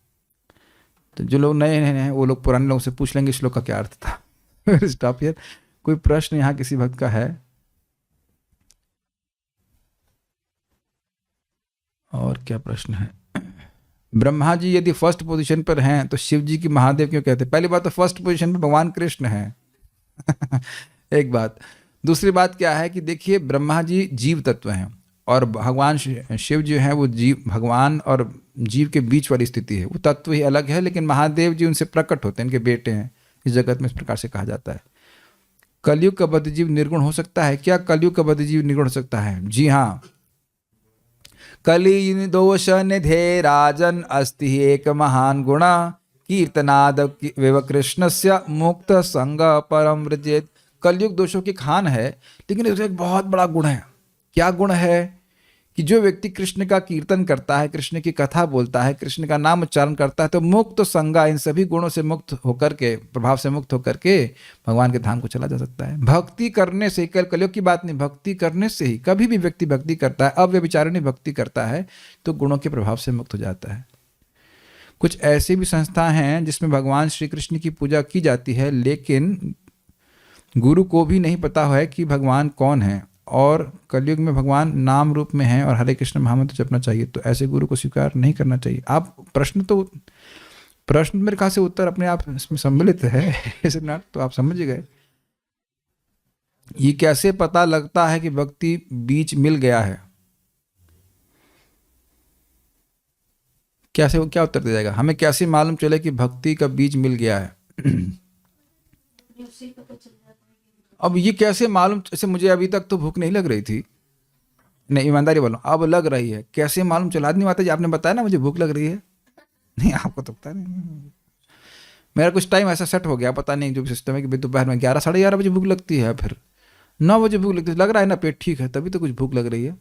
[SPEAKER 1] तो जो लोग नए हैं वो लोग पुराने लोगों से पूछ लेंगे श्लोक का क्या अर्थ था। Stop here. कोई प्रश्न यहाँ किसी भक्त का है? और क्या प्रश्न है? ब्रह्मा जी यदि फर्स्ट पोजीशन पर हैं तो शिव जी की महादेव क्यों कहते हैं? पहली बात तो फर्स्ट पोजीशन पर भगवान कृष्ण हैं। एक बात। दूसरी बात क्या है कि देखिए, ब्रह्मा जी जीव तत्व हैं और भगवान शिव जो है वो जीव, भगवान और जीव के बीच वाली स्थिति है, वो तत्व ही अलग है। लेकिन महादेव जी उनसे प्रकट होते हैं, इनके बेटे हैं इस जगत में, इस प्रकार से कहा जाता है। कलयुग का बद्धजीव निर्गुण हो सकता है क्या? कलयुग का बद्धजीव निर्गुण हो सकता है, जी हाँ। कली दोष निधे राजन अस्ति एक महान गुणा कीर्तनाद विव कृष्णस्य मुक्त संग परम व्रजेत। कलयुग दोषों की खान है, लेकिन इसमें एक बहुत बड़ा गुण है। क्या गुण है? कि जो व्यक्ति कृष्ण का कीर्तन करता है, कृष्ण की कथा बोलता है, कृष्ण का नाम उच्चारण करता है, तो मुक्त संगा, इन सभी गुणों से मुक्त होकर के, प्रभाव से मुक्त होकर के भगवान के धाम को चला जा सकता है। भक्ति करने से, कलयुग की बात नहीं, भक्ति करने से ही, कभी भी व्यक्ति भक्ति करता है, अव्यभिचारिणी भक्ति करता है, तो गुणों के प्रभाव से मुक्त हो जाता है। कुछ ऐसी भी संस्था हैं जिसमें भगवान श्री कृष्ण की पूजा की जाती है, लेकिन गुरु को भी नहीं पता है कि भगवान कौन है, और कलयुग में भगवान नाम रूप में है और हरे कृष्ण महामंत्र जपना चाहिए, तो ऐसे गुरु को स्वीकार नहीं करना चाहिए। आप प्रश्न मेरे ख्याल से उत्तर अपने आप इसमें सम्मिलित है, ऐसे ना तो आप समझ गए। ये कैसे पता लगता है कि भक्ति बीज मिल गया है? कैसे, क्या उत्तर दे जाएगा? हमें कैसे मालूम चले कि भक्ति का बीज मिल गया है? अब ये कैसे मालूम? जैसे मुझे अभी तक तो भूख नहीं लग रही थी, नहीं ईमानदारी बोलो, अब लग रही है। कैसे मालूम चला? नहीं माता जी आपने बताया ना मुझे भूख लग रही है। नहीं, आपको तो पता नहीं। मेरा कुछ टाइम ऐसा सेट हो गया, पता नहीं जो सिस्टम है कि दोपहर में 11 साढ़े 11 बजे भूख लगती है, फिर 9 बजे भूख लगती है। लग रहा है ना पेट ठीक है, तभी तो कुछ भूख लग रही है।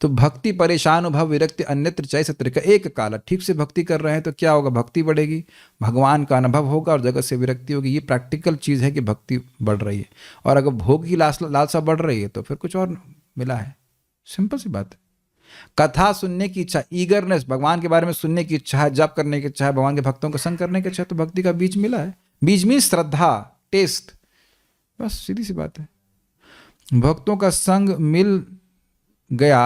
[SPEAKER 1] तो भक्ति परेशान भव विरक्ति अन्यत्र चय सत्र का एक काल। ठीक से भक्ति कर रहे हैं तो क्या होगा? भक्ति बढ़ेगी, भगवान का अनुभव होगा और जगत से विरक्ति होगी। ये प्रैक्टिकल चीज़ है कि भक्ति बढ़ रही है। और अगर भोग की लालसा बढ़ रही है तो फिर कुछ और मिला है। सिंपल सी बात है। कथा सुनने की इच्छा, ईगरनेस, भगवान के बारे में सुनने की इच्छा है, जप करने की इच्छा है, भगवान के भक्तों का संग करने की इच्छा है, तो भक्ति का बीज मिला है। बीज मीन्स श्रद्धा, टेस्ट, बस सीधी सी बात है। भक्तों का संग मिल गया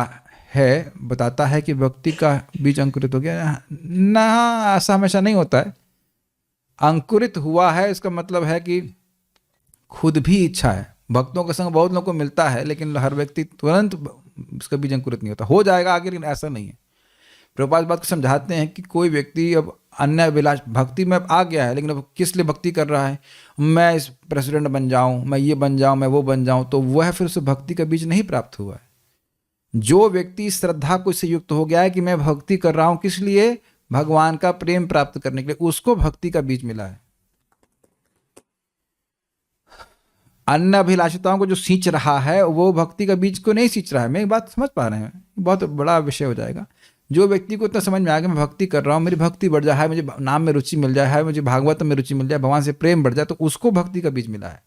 [SPEAKER 1] है बताता है कि भक्ति का बीज अंकुरित हो गया ना, ऐसा हमेशा नहीं होता है। अंकुरित हुआ है इसका मतलब है कि खुद भी इच्छा है। भक्तों का संग बहुत लोगों को मिलता है लेकिन हर व्यक्ति तुरंत उसका बीज अंकुरित नहीं होता, हो जाएगा आगे, लेकिन ऐसा नहीं है। प्रभुपाद बात को समझाते हैं कि कोई व्यक्ति अब अन्य अभिलाष भक्ति में आ गया है, लेकिन अब किस लिए भक्ति कर रहा है, मैं इस प्रेसिडेंट बन जाऊं, मैं ये बन जाऊं, मैं वो बन जाऊं, तो वह फिर उसे भक्ति का बीज नहीं प्राप्त हुआ है। जो व्यक्ति श्रद्धा को इससे युक्त हो गया है कि मैं भक्ति कर रहा हूं किस लिए, भगवान का प्रेम प्राप्त करने के लिए, उसको भक्ति का बीज मिला है। अन्य अभिलाषिताओं को जो सींच रहा है वो भक्ति का बीज को नहीं सींच रहा है। मैं बात समझ पा रहे हैं, बहुत बड़ा विषय हो जाएगा। जो व्यक्ति को इतना समझ में आ गया मैं भक्ति कर रहा हूँ, मेरी भक्ति बढ़ जाए, मुझे नाम में रुचि मिल जाए, मुझे भागवत में रुचि मिल जाए, भगवान से प्रेम बढ़ जाए, तो उसको भक्ति का बीज मिला है।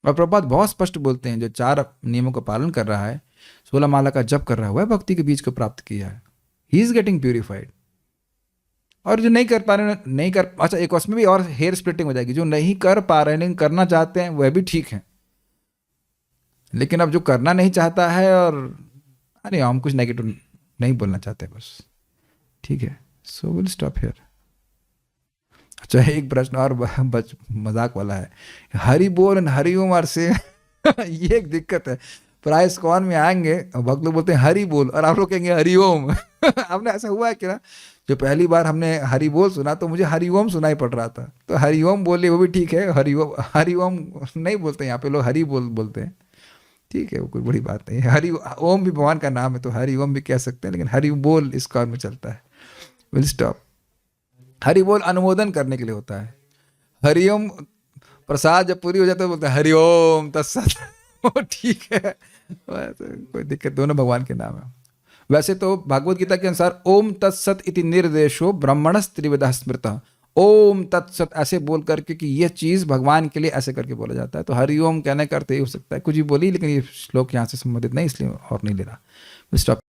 [SPEAKER 1] और प्रभुपाद बहुत स्पष्ट बोलते हैं, जो 4 नियमों का पालन कर रहा है, 16 माला का जप कर रहा है, वह भक्ति के बीज को प्राप्त किया है। He is getting purified. और जो नहीं कर पा रहे नहीं कर, अच्छा एक उसमें भी और हेयर स्प्लिटिंग हो जाएगी। जो नहीं कर पा रहे लेकिन करना चाहते हैं वह भी ठीक है, लेकिन अब जो करना नहीं चाहता है और अरे हम कुछ नेगेटिव नहीं बोलना चाहते बस, ठीक है, सो विल स्टॉप हियर। अच्छा एक प्रश्न और मजाक वाला है, हरि बोल हरि उमर से ये एक दिक्कत है। प्राय स्कॉन में आएंगे भक्त लोग बोलते हैं हरि बोल और आप लोग कहेंगे हरि ओम। आपने ऐसा हुआ है क्या? जो पहली बार हमने हरि बोल सुना तो मुझे हरि ओम सुनाई पड़ रहा था, तो हरि ओम बोले वो भी ठीक है, हरि ओम नहीं बोलते यहाँ पे लोग, हरि बोल बोलते हैं, ठीक है, वो कोई बड़ी बात नहीं है। हरि ओम भी भगवान का नाम है तो हरि ओम भी कह सकते हैं, लेकिन हरि बोल इस काल में चलता है। Will stop. हरि बोल अनुमोदन करने के लिए होता है। हरिओम प्रसाद जब पूरी हो जाता है बोलते हैं हरिओम तत्सत। ठीक है, कोई दिक्कत, दोनों भगवान के नाम है। वैसे तो भागवत गीता के अनुसार ओम तत्सत इति निर्देशो ब्रह्मणस् त्रिविधः स्मृतः। ओम तत्सत ऐसे बोल करके कि यह चीज भगवान के लिए ऐसे करके बोला जाता है। तो हरिओम कहने करते ही हो सकता है कुछ भी बोली, लेकिन ये श्लोक यहाँ से संबंधित नहीं, इसलिए और नहीं ले रहा। स्टॉप।